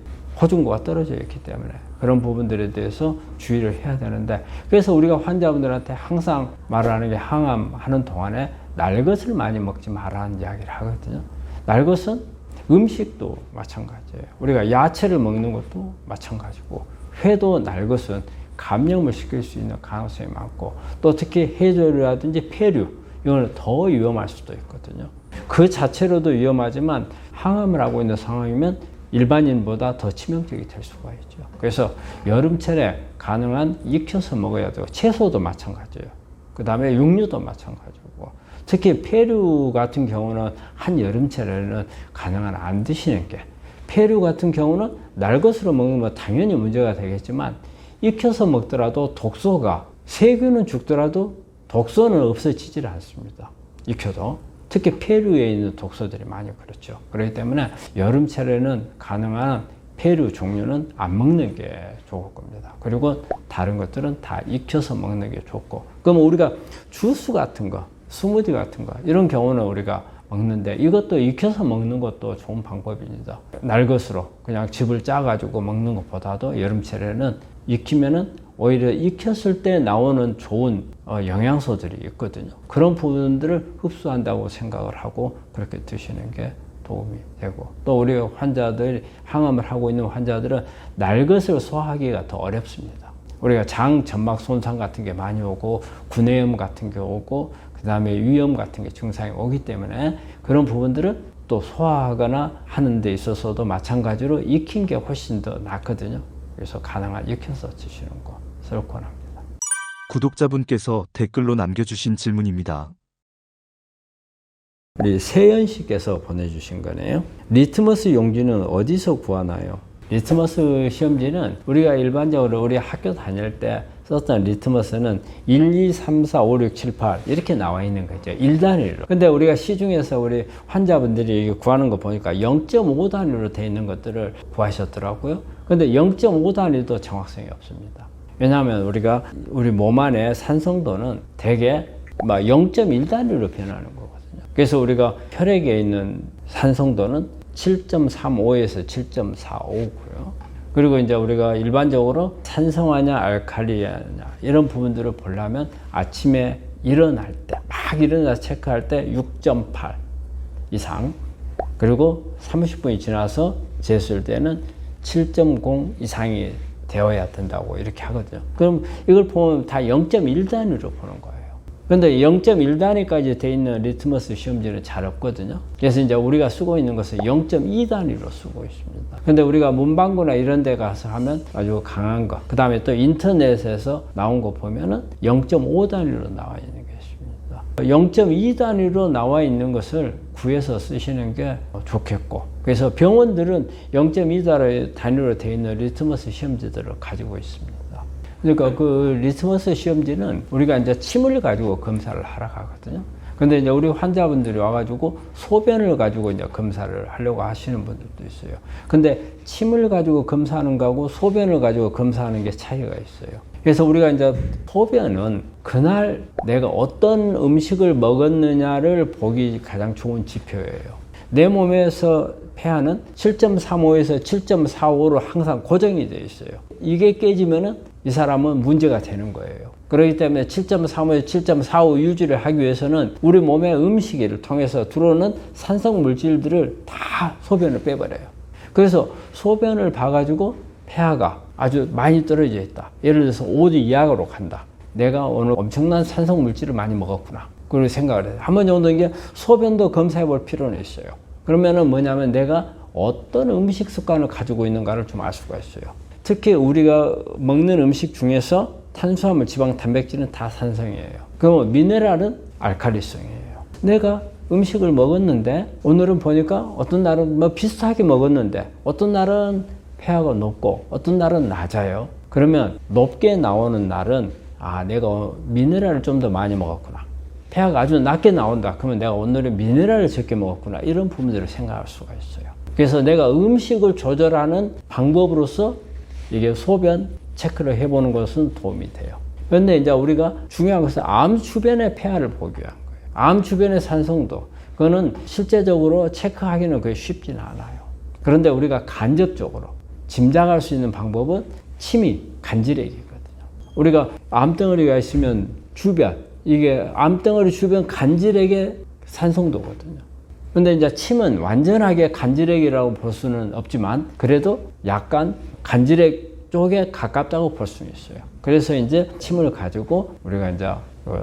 호중고가 떨어져 있기 때문에 그런 부분들에 대해서 주의를 해야 되는데, 그래서 우리가 환자분들한테 항상 말하는 게 항암하는 동안에 날 것을 많이 먹지 말라는 이야기를 하거든요. 날 것은 음식도 마찬가지예요. 우리가 야채를 먹는 것도 마찬가지고, 회도 날 것은 감염을 시킬 수 있는 가능성이 많고, 또 특히 해조류라든지 폐류 이거는 더 위험할 수도 있거든요. 그 자체로도 위험하지만 항암을 하고 있는 상황이면 일반인보다 더 치명적이 될 수가 있죠. 그래서 여름철에 가능한 익혀서 먹어야 되고, 채소도 마찬가지예요. 그 다음에 육류도 마찬가지고, 특히 폐류 같은 경우는 한 여름철에는 가능한 안 드시는 게, 폐류 같은 경우는 날 것으로 먹는 건 당연히 문제가 되겠지만 익혀서 먹더라도 독소가, 세균은 죽더라도 독소는 없어지질 않습니다. 익혀도. 특히 폐류에 있는 독소들이 많이 그렇죠. 그렇기 때문에 여름철에는 가능한 폐류 종류는 안 먹는 게 좋을 겁니다. 그리고 다른 것들은 다 익혀서 먹는 게 좋고. 그럼 우리가 주스 같은 거, 스무디 같은 거 이런 경우는 우리가 먹는데 이것도 익혀서 먹는 것도 좋은 방법입니다. 날 것으로 그냥 즙을 짜가지고 먹는 것보다도 여름철에는 익히면은 오히려 익혔을 때 나오는 좋은 영양소들이 있거든요. 그런 부분들을 흡수한다고 생각을 하고 그렇게 드시는 게 도움이 되고, 또 우리 환자들, 항암을 하고 있는 환자들은 날 것을 소화하기가 더 어렵습니다. 우리가 장 점막 손상 같은 게 많이 오고 구내염 같은 게 오고 그 다음에 위염 같은 게 증상이 오기 때문에 그런 부분들은 또 소화하거나 하는 데 있어서도 마찬가지로 익힌 게 훨씬 더 낫거든요. 그래서 가능한 익혀서 드시는 것을 권합니다. 구독자분께서 댓글로 남겨주신 질문입니다. 우리 세연 씨께서 보내주신 거네요. 리트머스 용지는 어디서 구하나요? 리트머스 시험지는 우리가 일반적으로 우리 학교 다닐 때 썼던 리트머스는 1, 2, 3, 4, 5, 6, 7, 8 이렇게 나와 있는 거죠. 1단위로. 근데 우리가 시중에서 우리 환자분들이 구하는 거 보니까 0.5단위로 되어 있는 것들을 구하셨더라고요. 근데 0.5단위도 정확성이 없습니다. 왜냐하면 우리 몸 안에 산성도는 대개 0.1단위로 변하는 거거든요. 그래서 우리가 혈액에 있는 산성도는 7.35에서 7.45고요. 그리고 이제 우리가 일반적으로 산성화냐 알칼리냐 이런 부분들을 보려면 아침에 일어날 때, 막 일어나서 체크할 때 6.8 이상, 그리고 30분이 지나서 재수할 때는 7.0 이상이 되어야 된다고 이렇게 하거든요. 그럼 이걸 보면 다 0.1단위로 보는 거예요. 근데 0.1단위까지 돼 있는 리트머스 시험지는 잘 없거든요. 그래서 이제 우리가 쓰고 있는 것은 0.2단위로 쓰고 있습니다. 근데 우리가 문방구나 이런 데 가서 하면 아주 강한 거, 그 다음에 또 인터넷에서 나온 거 보면은 0.5단위로 나와 있는 게 있습니다. 0.2단위로 나와 있는 것을 구해서 쓰시는 게 좋겠고, 그래서 병원들은 0.2단위로 돼 있는 리트머스 시험지들을 가지고 있습니다. 그러니까 그 리트머스 시험지는 우리가 이제 침을 가지고 검사를 하러 가거든요. 근데 이제 우리 환자분들이 와가지고 소변을 가지고 이제 검사를 하려고 하시는 분들도 있어요. 근데 침을 가지고 검사하는 거하고 소변을 가지고 검사하는 게 차이가 있어요. 그래서 우리가 이제 소변은 그날 내가 어떤 음식을 먹었느냐를 보기 가장 좋은 지표예요. 내 몸에서 폐하는 7.35에서 7.45로 항상 고정이 되어 있어요. 이게 깨지면은 이 사람은 문제가 되는 거예요. 그렇기 때문에 7.35에서 7.45 유지를 하기 위해서는 우리 몸의 음식을 통해서 들어오는 산성 물질들을 다 소변을 빼버려요. 그래서 소변을 봐가지고 폐하가 아주 많이 떨어져 있다. 예를 들어서 5 이하로 간다. 내가 오늘 엄청난 산성 물질을 많이 먹었구나. 그걸 생각을 해요. 한 번 정도 이게 소변도 검사해 볼 필요는 있어요. 그러면은 뭐냐면 내가 어떤 음식 습관을 가지고 있는가를 좀 알 수가 있어요. 특히 우리가 먹는 음식 중에서 탄수화물, 지방, 단백질은 다 산성이에요. 그럼 미네랄은 알칼리성이에요. 내가 음식을 먹었는데 오늘은 보니까 어떤 날은 뭐 비슷하게 먹었는데 어떤 날은 폐하가 높고 어떤 날은 낮아요. 그러면 높게 나오는 날은 내가 미네랄을 좀 더 많이 먹었구나. 폐하가 아주 낮게 나온다. 그러면 내가 오늘은 미네랄을 적게 먹었구나. 이런 부분들을 생각할 수가 있어요. 그래서 내가 음식을 조절하는 방법으로서 이게 소변 체크를 해보는 것은 도움이 돼요. 그런데 이제 우리가 중요한 것은 암 주변의 폐하를 보기 위한 거예요. 암 주변의 산성도. 그거는 실제적으로 체크하기는 그게 쉽지는 않아요. 그런데 우리가 간접적으로 짐작할 수 있는 방법은 침이 간질액이거든요. 우리가 암덩어리가 있으면 주변, 이게 암덩어리 주변 간질액의 산성도거든요. 근데 이제 침은 완전하게 간질액이라고 볼 수는 없지만 그래도 약간 간질액 쪽에 가깝다고 볼 수는 있어요. 그래서 이제 침을 가지고 우리가 이제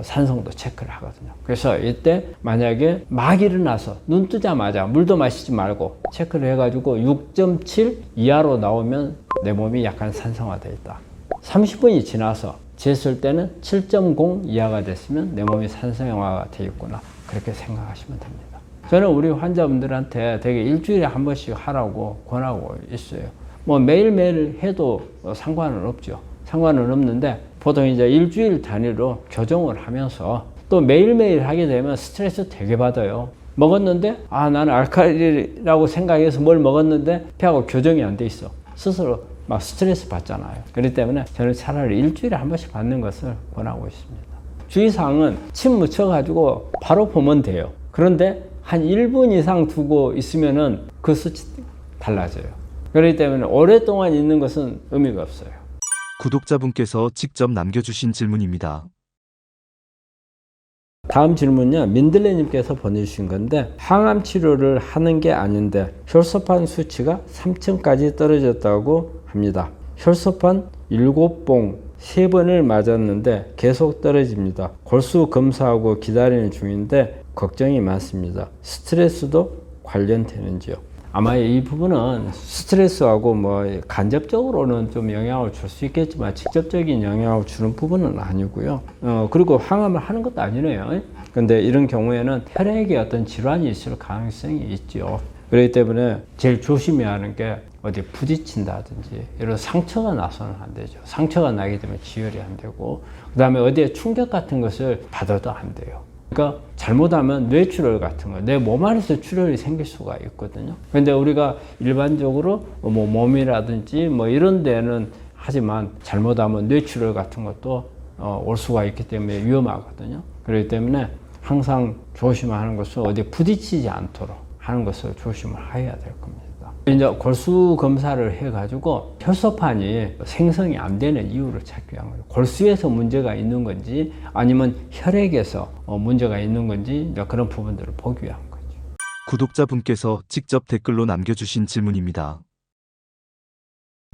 산성도 체크를 하거든요. 그래서 이때 만약에 막 일어나서 눈 뜨자마자 물도 마시지 말고 체크를 해가지고 6.7 이하로 나오면 내 몸이 약간 산성화되어 있다. 30분이 지나서 쟀을 때는 7.0 이하가 됐으면 내 몸이 산성화가 되어 있구나. 그렇게 생각하시면 됩니다. 저는 우리 환자분들한테 되게 일주일에 한 번씩 하라고 권하고 있어요. 뭐 매일매일 해도 상관은 없죠. 상관은 없는데 보통 이제 일주일 단위로 교정을 하면서 또 매일매일 하게 되면 스트레스 되게 받아요. 먹었는데 나는 알칼리라고 생각해서 뭘 먹었는데 폐하고 교정이 안 돼 있어. 스스로 막 스트레스 받잖아요. 그렇기 때문에 저는 차라리 일주일에 한 번씩 받는 것을 권하고 있습니다. 주의사항은 침 묻혀가지고 바로 보면 돼요. 그런데 한 1분 이상 두고 있으면은 그 수치 달라져요. 그렇기 때문에 오랫동안 있는 것은 의미가 없어요. 구독자분께서 직접 남겨주신 질문입니다. 다음 질문은요, 민들레님께서 보내주신 건데, 항암 치료를 하는 게 아닌데 혈소판 수치가 3층까지 떨어졌다고 합니다. 혈소판 7봉 3번을 맞았는데 계속 떨어집니다. 골수 검사하고 기다리는 중인데 걱정이 많습니다. 스트레스도 관련되는지요? 아마 이 부분은 스트레스하고 뭐 간접적으로는 좀 영향을 줄 수 있겠지만 직접적인 영향을 주는 부분은 아니고요. 그리고 항암을 하는 것도 아니네요. 근데 이런 경우에는 혈액에 어떤 질환이 있을 가능성이 있죠. 그렇기 때문에 제일 조심해야 하는 게 어디 부딪힌다든지 이런 상처가 나서는 안 되죠. 상처가 나게 되면 지혈이 안 되고, 그 다음에 어디에 충격 같은 것을 받아도 안 돼요. 그러니까 잘못하면 뇌출혈 같은 거, 내 몸 안에서 출혈이 생길 수가 있거든요. 근데 우리가 일반적으로 뭐 몸이라든지 뭐 이런 데는 하지만 잘못하면 뇌출혈 같은 것도 올 수가 있기 때문에 위험하거든요. 그렇기 때문에 항상 조심하는 것은 어디 부딪히지 않도록 하는 것을 조심을 해야 될 겁니다. 이제 골수 검사를 해가지고 혈소판이 생성이 안 되는 이유를 찾기 위한 거예요. 골수에서 문제가 있는 건지 아니면 혈액에서 문제가 있는 건지 그런 부분들을 보기 위한 거죠. 구독자분께서 직접 댓글로 남겨주신 질문입니다.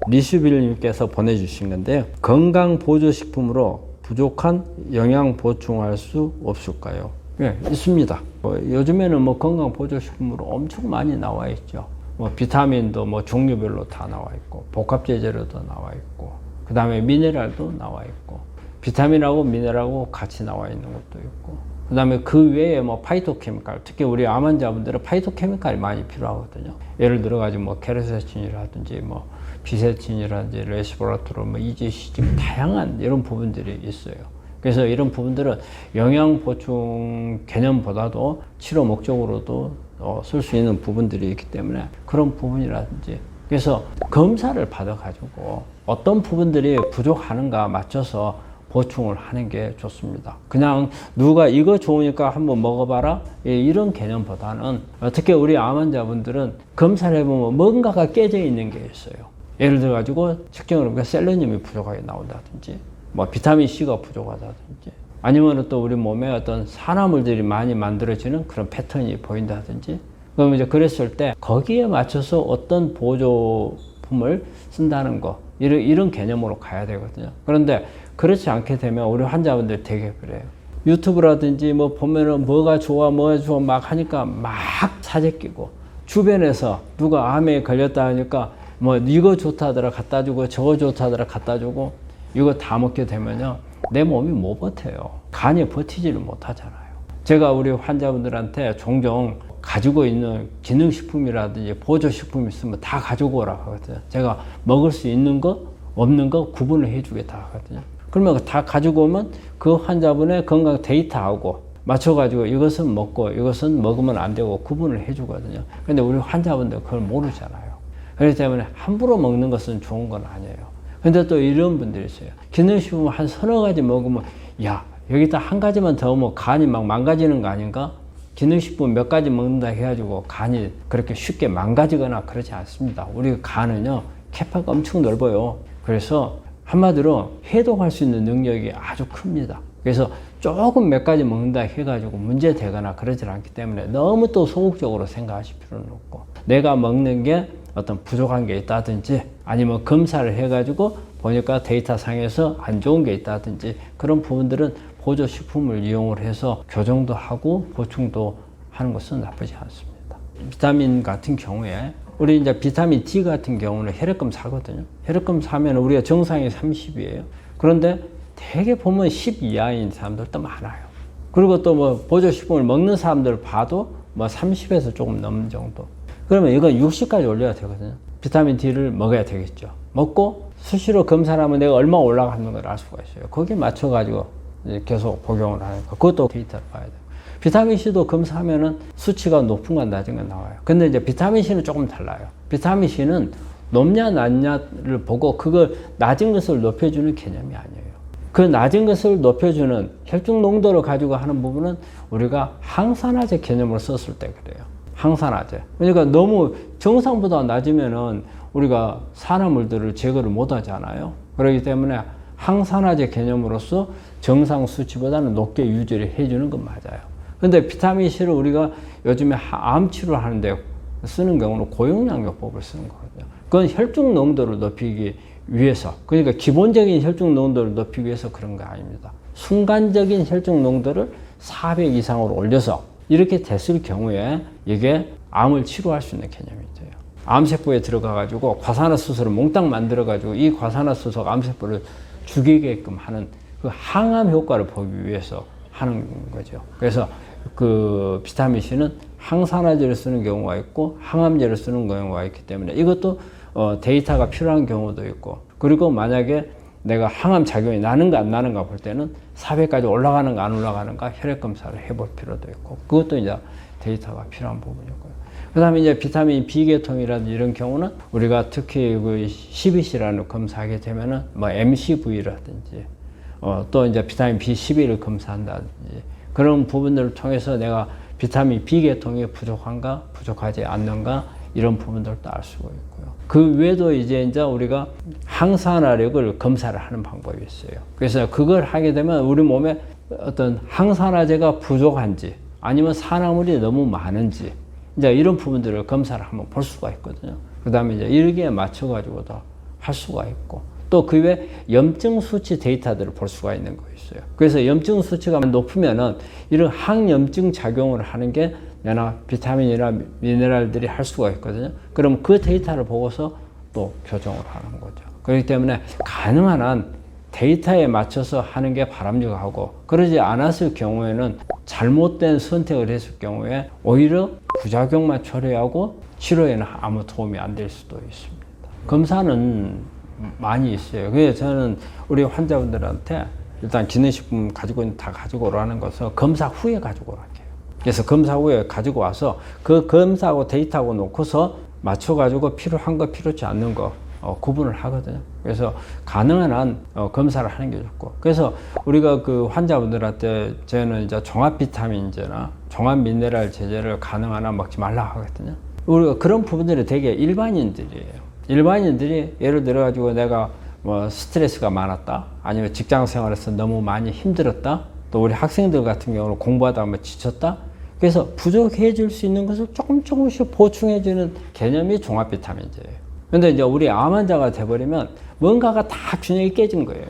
리슈빌님께서 보내주신 건데요. 건강보조식품으로 부족한 영양 보충할 수 없을까요? 네, 있습니다. 요즘에는 뭐 건강보조식품으로 엄청 많이 나와 있죠. 뭐 비타민도 뭐 종류별로 다 나와 있고, 복합제재료도 나와 있고, 그 다음에 미네랄도 나와 있고, 비타민하고 미네랄하고 같이 나와 있는 것도 있고, 그 다음에 그 외에 뭐 파이토케미칼, 특히 우리 암 환자분들은 파이토케미칼이 많이 필요하거든요. 예를 들어가지고 뭐 케르세틴이라든지 뭐 비세틴이라든지 레시보라트롤, 뭐 이지시즘, 다양한 이런 부분들이 있어요. 그래서 이런 부분들은 영양 보충 개념보다도 치료 목적으로도 쓸 수 있는 부분들이 있기 때문에 그런 부분이라든지, 그래서 검사를 받아가지고 어떤 부분들이 부족하는가 맞춰서 보충을 하는 게 좋습니다. 그냥 누가 이거 좋으니까 한번 먹어봐라 이런 개념보다는, 특히 우리 암 환자분들은 검사를 해보면 뭔가가 깨져 있는 게 있어요. 예를 들어 가지고 측정을 해보니까 셀레늄이 부족하게 나온다든지, 뭐 비타민 C가 부족하다든지, 아니면 또 우리 몸에 어떤 산화물들이 많이 만들어지는 그런 패턴이 보인다든지, 그럼 이제 그랬을 때 거기에 맞춰서 어떤 보조품을 쓴다는 거, 이런 개념으로 가야 되거든요. 그런데 그렇지 않게 되면 우리 환자분들 되게 그래요. 유튜브라든지 뭐 보면은 뭐가 좋아 막 하니까 막 사재 끼고, 주변에서 누가 암에 걸렸다 하니까 뭐 이거 좋다더라 갖다 주고 저거 좋다더라 갖다 주고, 이거 다 먹게 되면요 내 몸이 못 버텨요. 간이 버티지를 못하잖아요. 제가 우리 환자분들한테 종종 가지고 있는 기능식품이라든지 보조식품 있으면 다 가지고 오라 하거든요. 제가 먹을 수 있는 거 없는 거 구분을 해주겠다 하거든요. 그러면 다 가지고 오면 그 환자분의 건강 데이터하고 맞춰가지고 이것은 먹고 이것은 먹으면 안 되고 구분을 해주거든요. 근데 우리 환자분들 그걸 모르잖아요. 그렇기 때문에 함부로 먹는 것은 좋은 건 아니에요. 근데 또 이런 분들이 있어요. 기능식품 한 서너 가지 먹으면, 야, 여기다 한 가지만 더 먹으면 간이 막 망가지는 거 아닌가? 기능식품 몇 가지 먹는다 해가지고 간이 그렇게 쉽게 망가지거나 그러지 않습니다. 우리 간은요, 캐파가 엄청 넓어요. 그래서 한마디로 해독할 수 있는 능력이 아주 큽니다. 그래서 조금 몇 가지 먹는다 해가지고 문제 되거나 그러지 않기 때문에 너무 또 소극적으로 생각하실 필요는 없고, 내가 먹는 게 어떤 부족한 게 있다든지 아니면 검사를 해가지고 보니까 데이터 상에서 안 좋은 게 있다든지 그런 부분들은 보조식품을 이용을 해서 교정도 하고 보충도 하는 것은 나쁘지 않습니다. 비타민 같은 경우에 우리 이제 비타민 D 같은 경우는 혈액검 사거든요. 혈액검 사면 우리가 정상이 30이에요. 그런데 대개 보면 10 이하인 사람들도 많아요. 그리고 또 뭐 보조식품을 먹는 사람들 봐도 뭐 30에서 조금 넘는 정도. 그러면 이건 60까지 올려야 되거든요. 비타민 D를 먹어야 되겠죠. 먹고 수시로 검사를 하면 내가 얼마 올라가는 걸 알 수가 있어요. 거기에 맞춰가지고 이제 계속 복용을 하니까 그것도 데이터를 봐야 돼요. 비타민C도 검사하면은 수치가 높은 건 낮은 건 나와요. 근데 이제 비타민C는 조금 달라요. 비타민C는 높냐 낮냐를 보고 그걸 낮은 것을 높여주는 개념이 아니에요. 그 낮은 것을 높여주는 혈중 농도를 가지고 하는 부분은 우리가 항산화제 개념으로 썼을 때 그래요. 항산화제. 그러니까 너무 정상보다 낮으면은 우리가 산화물들을 제거를 못 하잖아요. 그렇기 때문에 항산화제 개념으로서 정상 수치보다는 높게 유지를 해주는 건 맞아요. 근데 비타민C를 우리가 요즘에 암 치료를 하는데 쓰는 경우는 고용량요법을 쓰는 거거든요. 그건 혈중 농도를 높이기 위해서, 그러니까 기본적인 혈중 농도를 높이기 위해서 그런 거 아닙니다. 순간적인 혈중 농도를 400 이상으로 올려서 이렇게 됐을 경우에 이게 암을 치료할 수 있는 개념이 돼요. 암세포에 들어가가지고 과산화수소를 몽땅 만들어가지고 이 과산화수소가 암세포를 죽이게끔 하는 그 항암 효과를 보기 위해서 하는 거죠. 그래서 그 비타민C는 항산화제를 쓰는 경우가 있고 항암제를 쓰는 경우가 있기 때문에 이것도 데이터가 필요한 경우도 있고, 그리고 만약에 내가 항암 작용이 나는가 안 나는가 볼 때는 400까지 올라가는가 안 올라가는가 혈액 검사를 해볼 필요도 있고, 그것도 이제 데이터가 필요한 부분이고요. 그 다음에 이제 비타민 B계통이라든지 이런 경우는 우리가 특히 그 CBC라는 검사하게 되면은 뭐 MCV라든지 또 이제 비타민 B12를 검사한다든지 그런 부분들을 통해서 내가 비타민 B계통이 부족한가 부족하지 않는가 이런 부분들도 알 수가 있고요. 그 외에도 이제 우리가 항산화력을 검사를 하는 방법이 있어요. 그래서 그걸 하게 되면 우리 몸에 어떤 항산화제가 부족한지 아니면 산화물이 너무 많은지 이제 이런 부분들을 검사를 한번 볼 수가 있거든요. 그 다음에 이제 여기에 맞춰가지고도 할 수가 있고, 또 그 외에 염증 수치 데이터들을 볼 수가 있는 거 있어요. 그래서 염증 수치가 높으면은 이런 항염증 작용을 하는 게 내나 비타민이나 미네랄들이 할 수가 있거든요. 그럼 그 데이터를 보고서 또 교정을 하는 거죠. 그렇기 때문에 가능한 한 데이터에 맞춰서 하는 게 바람직하고, 그러지 않았을 경우에는 잘못된 선택을 했을 경우에 오히려 부작용만 초래하고 치료에는 아무 도움이 안 될 수도 있습니다. 검사는 많이 있어요. 그래서 저는 우리 환자분들한테 일단 기능식품 다 가지고 오라는 것은 검사 후에 가지고 오라고 해요. 그래서 검사 후에 가지고 와서 그 검사하고 데이터하고 놓고서 맞춰가지고 필요한 거 필요치 않는 거 구분을 하거든요. 그래서 가능한 한 검사를 하는 게 좋고, 그래서 우리가 그 환자분들한테 저는 이제 종합 비타민제나 종합 미네랄 제제를 가능한 한 먹지 말라 하거든요. 우리가 그런 부분들이 되게 일반인들이에요. 일반인들이 예를 들어 가지고 내가 뭐 스트레스가 많았다, 아니면 직장 생활에서 너무 많이 힘들었다, 또 우리 학생들 같은 경우는 공부하다 보면 지쳤다. 그래서 부족해 줄 수 있는 것을 조금씩 보충해 주는 개념이 종합 비타민제예요. 근데 이제 우리 암 환자가 돼버리면 뭔가가 다 균형이 깨진 거예요.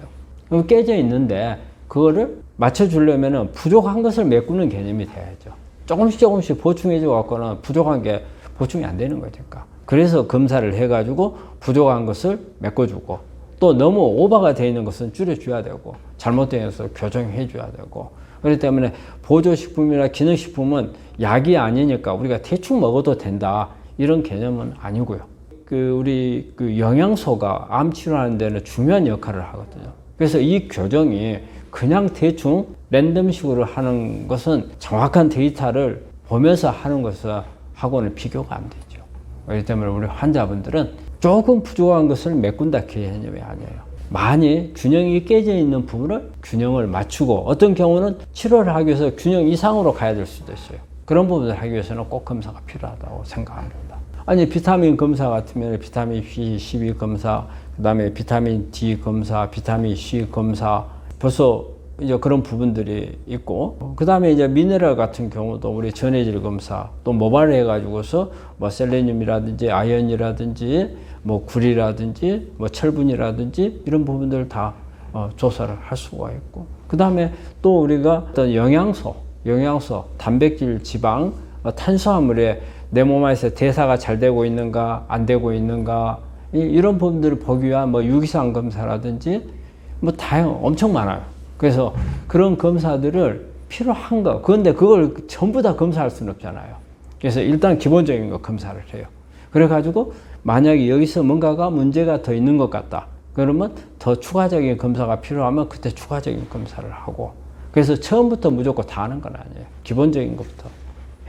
그럼 깨져 있는데 그거를 맞춰주려면 부족한 것을 메꾸는 개념이 돼야죠. 조금씩 보충해줘 갖고는 부족한 게 보충이 안 되는 거니까. 그래서 검사를 해가지고 부족한 것을 메꿔주고, 또 너무 오버가 되어 있는 것은 줄여줘야 되고, 잘못된 것을 교정해줘야 되고. 그렇기 때문에 보조식품이나 기능식품은 약이 아니니까 우리가 대충 먹어도 된다 이런 개념은 아니고요. 우리 영양소가 암 치료하는 데는 중요한 역할을 하거든요. 그래서 이 교정이 그냥 대충 랜덤식으로 하는 것은 정확한 데이터를 보면서 하는 것하고는 비교가 안 되죠. 그렇기 때문에 우리 환자분들은 조금 부족한 것을 메꾼다 개념이 아니에요. 많이 균형이 깨져 있는 부분을 균형을 맞추고, 어떤 경우는 치료를 하기 위해서 균형 이상으로 가야 될 수도 있어요. 그런 부분을 하기 위해서는 꼭 검사가 필요하다고 생각합니다. 아니 비타민 검사 같으면 비타민 B12 검사, 그 다음에 비타민 D 검사, 비타민 C 검사, 벌써 이제 그런 부분들이 있고, 그 다음에 이제 미네랄 같은 경우도 우리 전해질 검사 또 모발을 해가지고서 뭐 셀레늄이라든지 아연이라든지 뭐 구리라든지 뭐 철분이라든지 이런 부분들 다 조사를 할 수가 있고, 그 다음에 또 우리가 어떤 영양소, 단백질, 지방, 탄수화물에 내 몸 안에서 대사가 잘 되고 있는가 안 되고 있는가 이런 부분들을 보기 위한 뭐 유기산 검사라든지 뭐 엄청 많아요. 그래서 그런 검사들을 필요한 거, 그런데 그걸 전부 다 검사할 수는 없잖아요. 그래서 일단 기본적인 거 검사를 해요. 그래가지고 만약에 여기서 뭔가가 문제가 더 있는 것 같다, 그러면 더 추가적인 검사가 필요하면 그때 추가적인 검사를 하고, 그래서 처음부터 무조건 다 하는 건 아니에요. 기본적인 것부터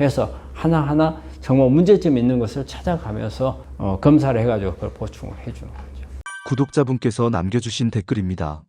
해서 하나하나 정말 문제점 있는 것을 찾아가면서 검사를 해가지고 그걸 보충을 해주는 거죠. 구독자분께서 남겨주신 댓글입니다.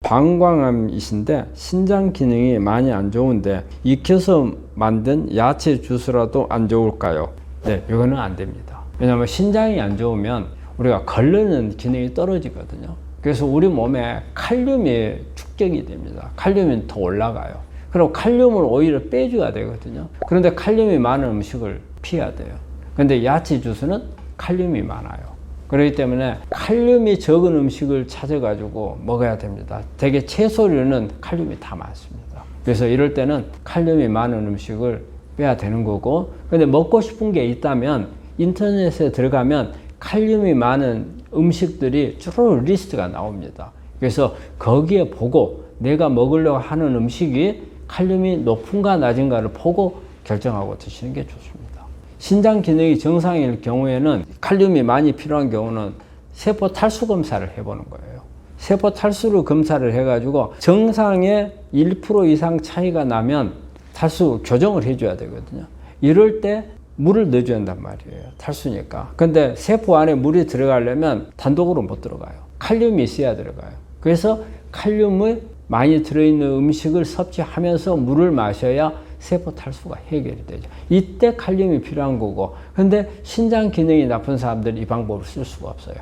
방광암이신데 신장 기능이 많이 안 좋은데 익혀서 만든 야채 주스라도 안 좋을까요? 네, 이거는 안 됩니다. 왜냐하면 신장이 안 좋으면 우리가 걸르는 기능이 떨어지거든요. 그래서 우리 몸에 칼륨이 축적이 됩니다. 칼륨이 더 올라가요. 그럼 칼륨을 오히려 빼줘야 되거든요. 그런데 칼륨이 많은 음식을 피해야 돼요. 근데 야채 주스는 칼륨이 많아요. 그렇기 때문에 칼륨이 적은 음식을 찾아가지고 먹어야 됩니다. 대개 채소류는 칼륨이 다 많습니다. 그래서 이럴 때는 칼륨이 많은 음식을 빼야 되는 거고, 근데 먹고 싶은 게 있다면 인터넷에 들어가면 칼륨이 많은 음식들이 쭉 리스트가 나옵니다. 그래서 거기에 보고 내가 먹으려고 하는 음식이 칼륨이 높은가 낮은가를 보고 결정하고 드시는 게 좋습니다. 신장 기능이 정상일 경우에는 칼륨이 많이 필요한 경우는 세포 탈수 검사를 해보는 거예요. 세포 탈수를 검사를 해가지고 정상의 1% 이상 차이가 나면 탈수 교정을 해줘야 되거든요. 이럴 때 물을 넣어줘야 한단 말이에요. 탈수니까. 근데 세포 안에 물이 들어가려면 단독으로 못 들어가요. 칼륨이 있어야 들어가요. 그래서 칼륨이 많이 들어있는 음식을 섭취하면서 물을 마셔야 세포 탈수가 해결이 되죠. 이때 칼륨이 필요한 거고, 근데 신장 기능이 나쁜 사람들은 이 방법을 쓸 수가 없어요.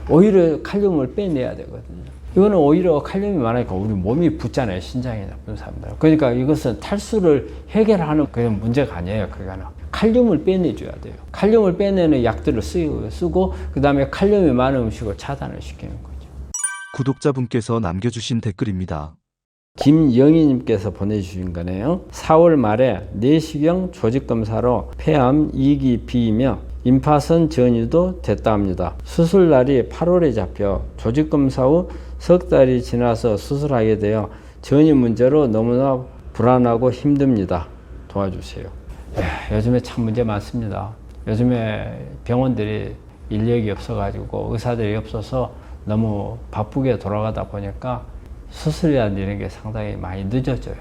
오히려 칼륨을 빼내야 되거든요. 이거는 오히려 칼륨이 많으니까 우리 몸이 붓잖아요. 신장이 나쁜 사람들. 그러니까 이것은 탈수를 해결하는 그런 문제가 아니에요. 그거는 칼륨을 빼내줘야 돼요. 칼륨을 빼내는 약들을 쓰고 그 다음에 칼륨이 많은 음식을 차단을 시키는 거죠. 구독자분께서 남겨주신 댓글입니다. 김영희님께서 보내주신 거네요. 4월 말에 내시경 조직검사로 폐암 2기 B이며 임파선 전이도 됐다 합니다. 수술 날이 8월에 잡혀 조직검사 후 석 달이 지나서 수술하게 되어 전이 문제로 너무나 불안하고 힘듭니다. 도와주세요. 요즘에 참 문제 많습니다. 요즘에 병원들이 인력이 없어가지고 의사들이 없어서 너무 바쁘게 돌아가다 보니까 수술이라는 이런 게 상당히 많이 늦어져요.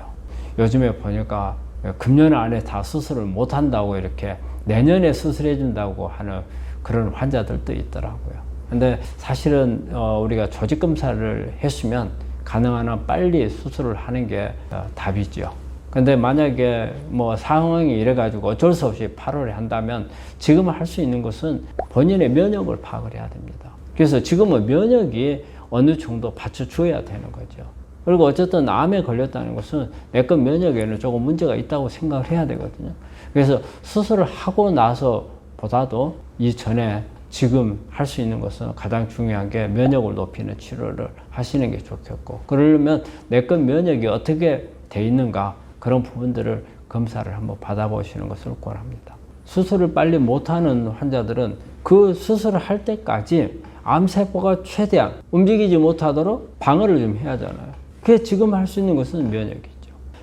요즘에 보니까 금년 안에 다 수술을 못 한다고 이렇게 내년에 수술해 준다고 하는 그런 환자들도 있더라고요. 근데 사실은 우리가 조직 검사를 했으면 가능한 한 빨리 수술을 하는 게 답이죠. 근데 만약에 뭐 상황이 이래가지고 어쩔 수 없이 8월에 한다면 지금 할 수 있는 것은 본인의 면역을 파악을 해야 됩니다. 그래서 지금은 면역이 어느 정도 받쳐줘야 되는 거죠. 그리고 어쨌든 암에 걸렸다는 것은 내과 면역에는 조금 문제가 있다고 생각을 해야 되거든요. 그래서 수술을 하고 나서 보다도 이전에 지금 할 수 있는 것은 가장 중요한 게 면역을 높이는 치료를 하시는 게 좋겠고, 그러려면 내과 면역이 어떻게 돼 있는가 그런 부분들을 검사를 한번 받아보시는 것을 권합니다. 수술을 빨리 못하는 환자들은 그 수술을 할 때까지 암세포가 최대한 움직이지 못하도록 방어를 좀 해야 하잖아요. 그게 지금 할 수 있는 것은 면역이죠.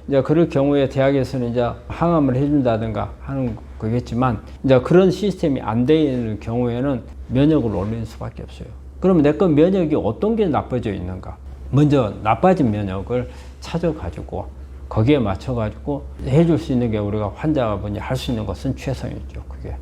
이제 그럴 경우에 대학에서는 이제 항암을 해준다든가 하는 거겠지만, 이제 그런 시스템이 안 되는 경우에는 면역을 올리는 수밖에 없어요. 그러면 내과 면역이 어떤 게 나빠져 있는가? 먼저 나빠진 면역을 찾아가지고 거기에 맞춰가지고 해줄 수 있는 게 우리가 환자분이 할 수 있는 것은 최선이죠. 그게.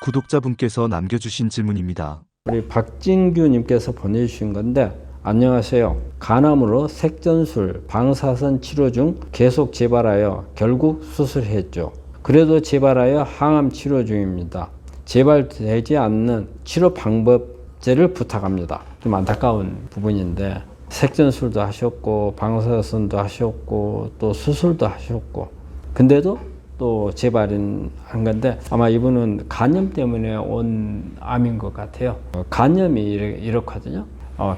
구독자분께서 남겨주신 질문입니다. 우리 박진규님께서 보내주신 건데, 안녕하세요. 간암으로 색전술, 방사선 치료 중 계속 재발하여 결국 수술했죠. 그래도 재발하여 항암 치료 중입니다. 재발되지 않는 치료 방법제를 부탁합니다. 좀 안타까운 부분인데, 색전술도 하셨고 방사선도 하셨고 또 수술도 하셨고, 근데도 또 재발은 한 건데 아마 이분은 간염 때문에 온 암인 것 같아요. 간염이 이렇거든요.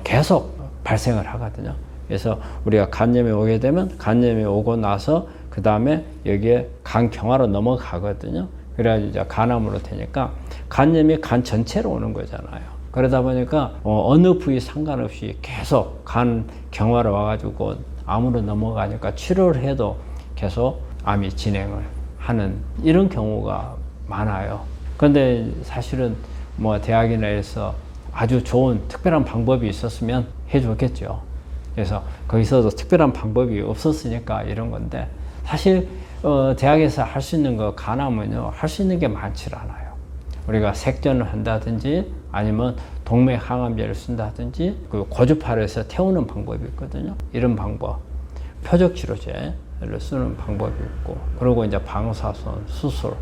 계속 발생을 하거든요. 그래서 우리가 간염이 오게 되면 간염이 오고 나서 그 다음에 여기에 간경화로 넘어가거든요. 그래가지고 이제 간암으로 되니까 간염이 간 전체로 오는 거잖아요. 그러다 보니까 어느 부위 상관없이 계속 간경화로 와가지고 암으로 넘어가니까 치료를 해도 계속 암이 진행을 하는 이런 경우가 많아요. 근데 사실은 뭐 대학이나 해서 아주 좋은 특별한 방법이 있었으면 해줬겠죠. 그래서 거기서도 특별한 방법이 없었으니까 이런 건데, 사실 대학에서 할 수 있는 거 간암은요, 할 수 있는 게 많지 않아요. 우리가 색전을 한다든지 아니면 동맥 항암제를 쓴다든지, 그 고주파를 해서 태우는 방법이 있거든요. 이런 방법, 표적 치료제를 쓰는 방법이 있고, 그리고 이제 방사선, 수술,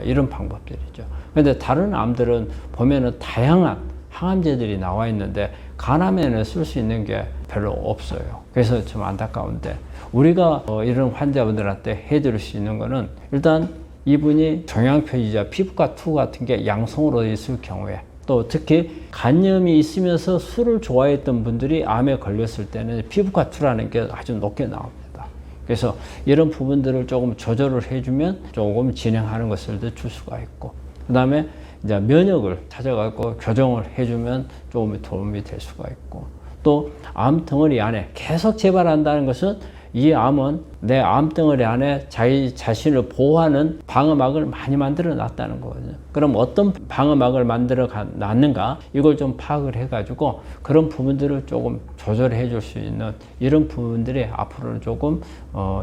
이런 방법들이죠. 근데 다른 암들은 보면은 다양한 항암제들이 나와 있는데 간암에는 쓸 수 있는 게 별로 없어요. 그래서 좀 안타까운데, 우리가 이런 환자분들한테 해드릴 수 있는 거는, 일단 이분이 종양표시자 피부과 투 같은 게 양성으로 있을 경우에, 또 특히 간염이 있으면서 술을 좋아했던 분들이 암에 걸렸을 때는 피부과 투라는 게 아주 높게 나옵니다. 그래서 이런 부분들을 조금 조절을 해주면 조금 진행하는 것을 줄 수가 있고, 그 다음에 이제 면역을 찾아가고 교정을 해주면 조금 도움이 될 수가 있고, 또 암덩어리 안에 계속 재발한다는 것은, 이 암은 내 암덩어리 안에 자기 자신을 보호하는 방어막을 많이 만들어 놨다는 거거든요. 그럼 어떤 방어막을 만들어 놨는가, 이걸 좀 파악을 해가지고 그런 부분들을 조금 조절해 줄 수 있는 이런 부분들이 앞으로는 조금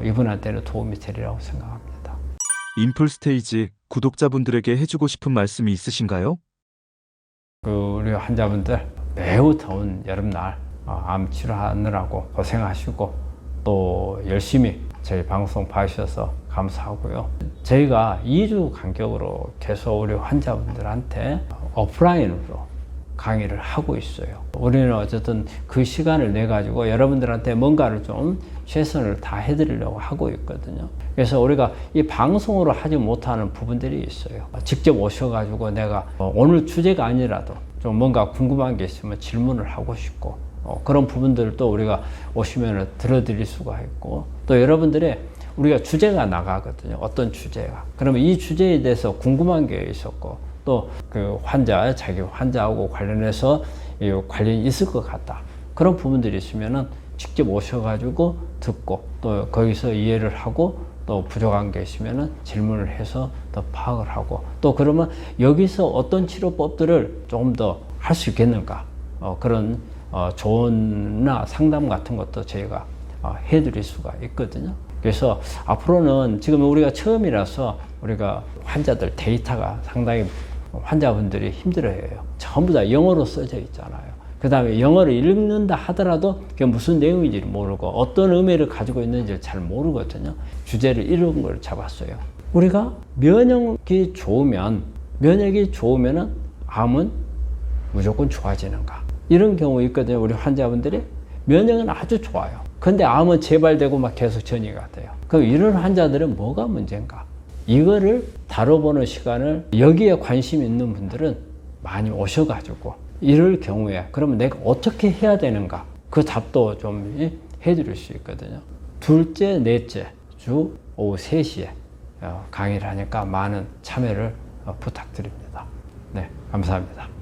이분한테는 도움이 되리라고 생각합니다. 인풀스테이지 구독자분들에게 해주고 싶은 말씀이 있으신가요? 우리 환자분들 매우 더운 여름날 암 치료하느라고 고생하시고, 또 열심히 저희 방송 봐주셔서 감사하고요. 저희가 2주 간격으로 계속 우리 환자분들한테 오프라인으로 강의를 하고 있어요. 우리는 어쨌든 그 시간을 내 가지고 여러분들한테 뭔가를 좀 최선을 다해드리려고 하고 있거든요. 그래서 우리가 이 방송으로 하지 못하는 부분들이 있어요. 직접 오셔가지고 내가 오늘 주제가 아니라도 좀 뭔가 궁금한 게 있으면 질문을 하고 싶고, 그런 부분들도 우리가 오시면 들어드릴 수가 있고, 또 여러분들이 우리가 주제가 나가거든요. 어떤 주제가. 그러면 이 주제에 대해서 궁금한 게 있었고, 또 그 자기 환자하고 관련해서 관련이 있을 것 같다. 그런 부분들이 있으면은 직접 오셔가지고 듣고, 또 거기서 이해를 하고, 또 부족한 게 있으면은 질문을 해서 더 파악을 하고, 또 그러면 여기서 어떤 치료법들을 조금 더 할 수 있겠는가. 그런 조언이나 상담 같은 것도 저희가 해드릴 수가 있거든요. 그래서 앞으로는 지금 우리가 처음이라서 우리가 환자들 데이터가 상당히 환자분들이 힘들어해요. 전부 다 영어로 써져 있잖아요. 그 다음에 영어를 읽는다 하더라도 그게 무슨 내용인지 모르고 어떤 의미를 가지고 있는지 잘 모르거든요. 주제를 이런 걸 잡았어요. 우리가 면역이 좋으면은 암은 무조건 좋아지는가? 이런 경우 있거든요. 우리 환자분들이 면역은 아주 좋아요. 근데 암은 재발되고 막 계속 전이가 돼요. 그럼 이런 환자들은 뭐가 문제인가? 이거를 다뤄보는 시간을, 여기에 관심 있는 분들은 많이 오셔가지고 이럴 경우에 그러면 내가 어떻게 해야 되는가? 그 답도 좀 해드릴 수 있거든요. 둘째, 넷째 주 오후 3시에 강의를 하니까 많은 참여를 부탁드립니다. 네, 감사합니다.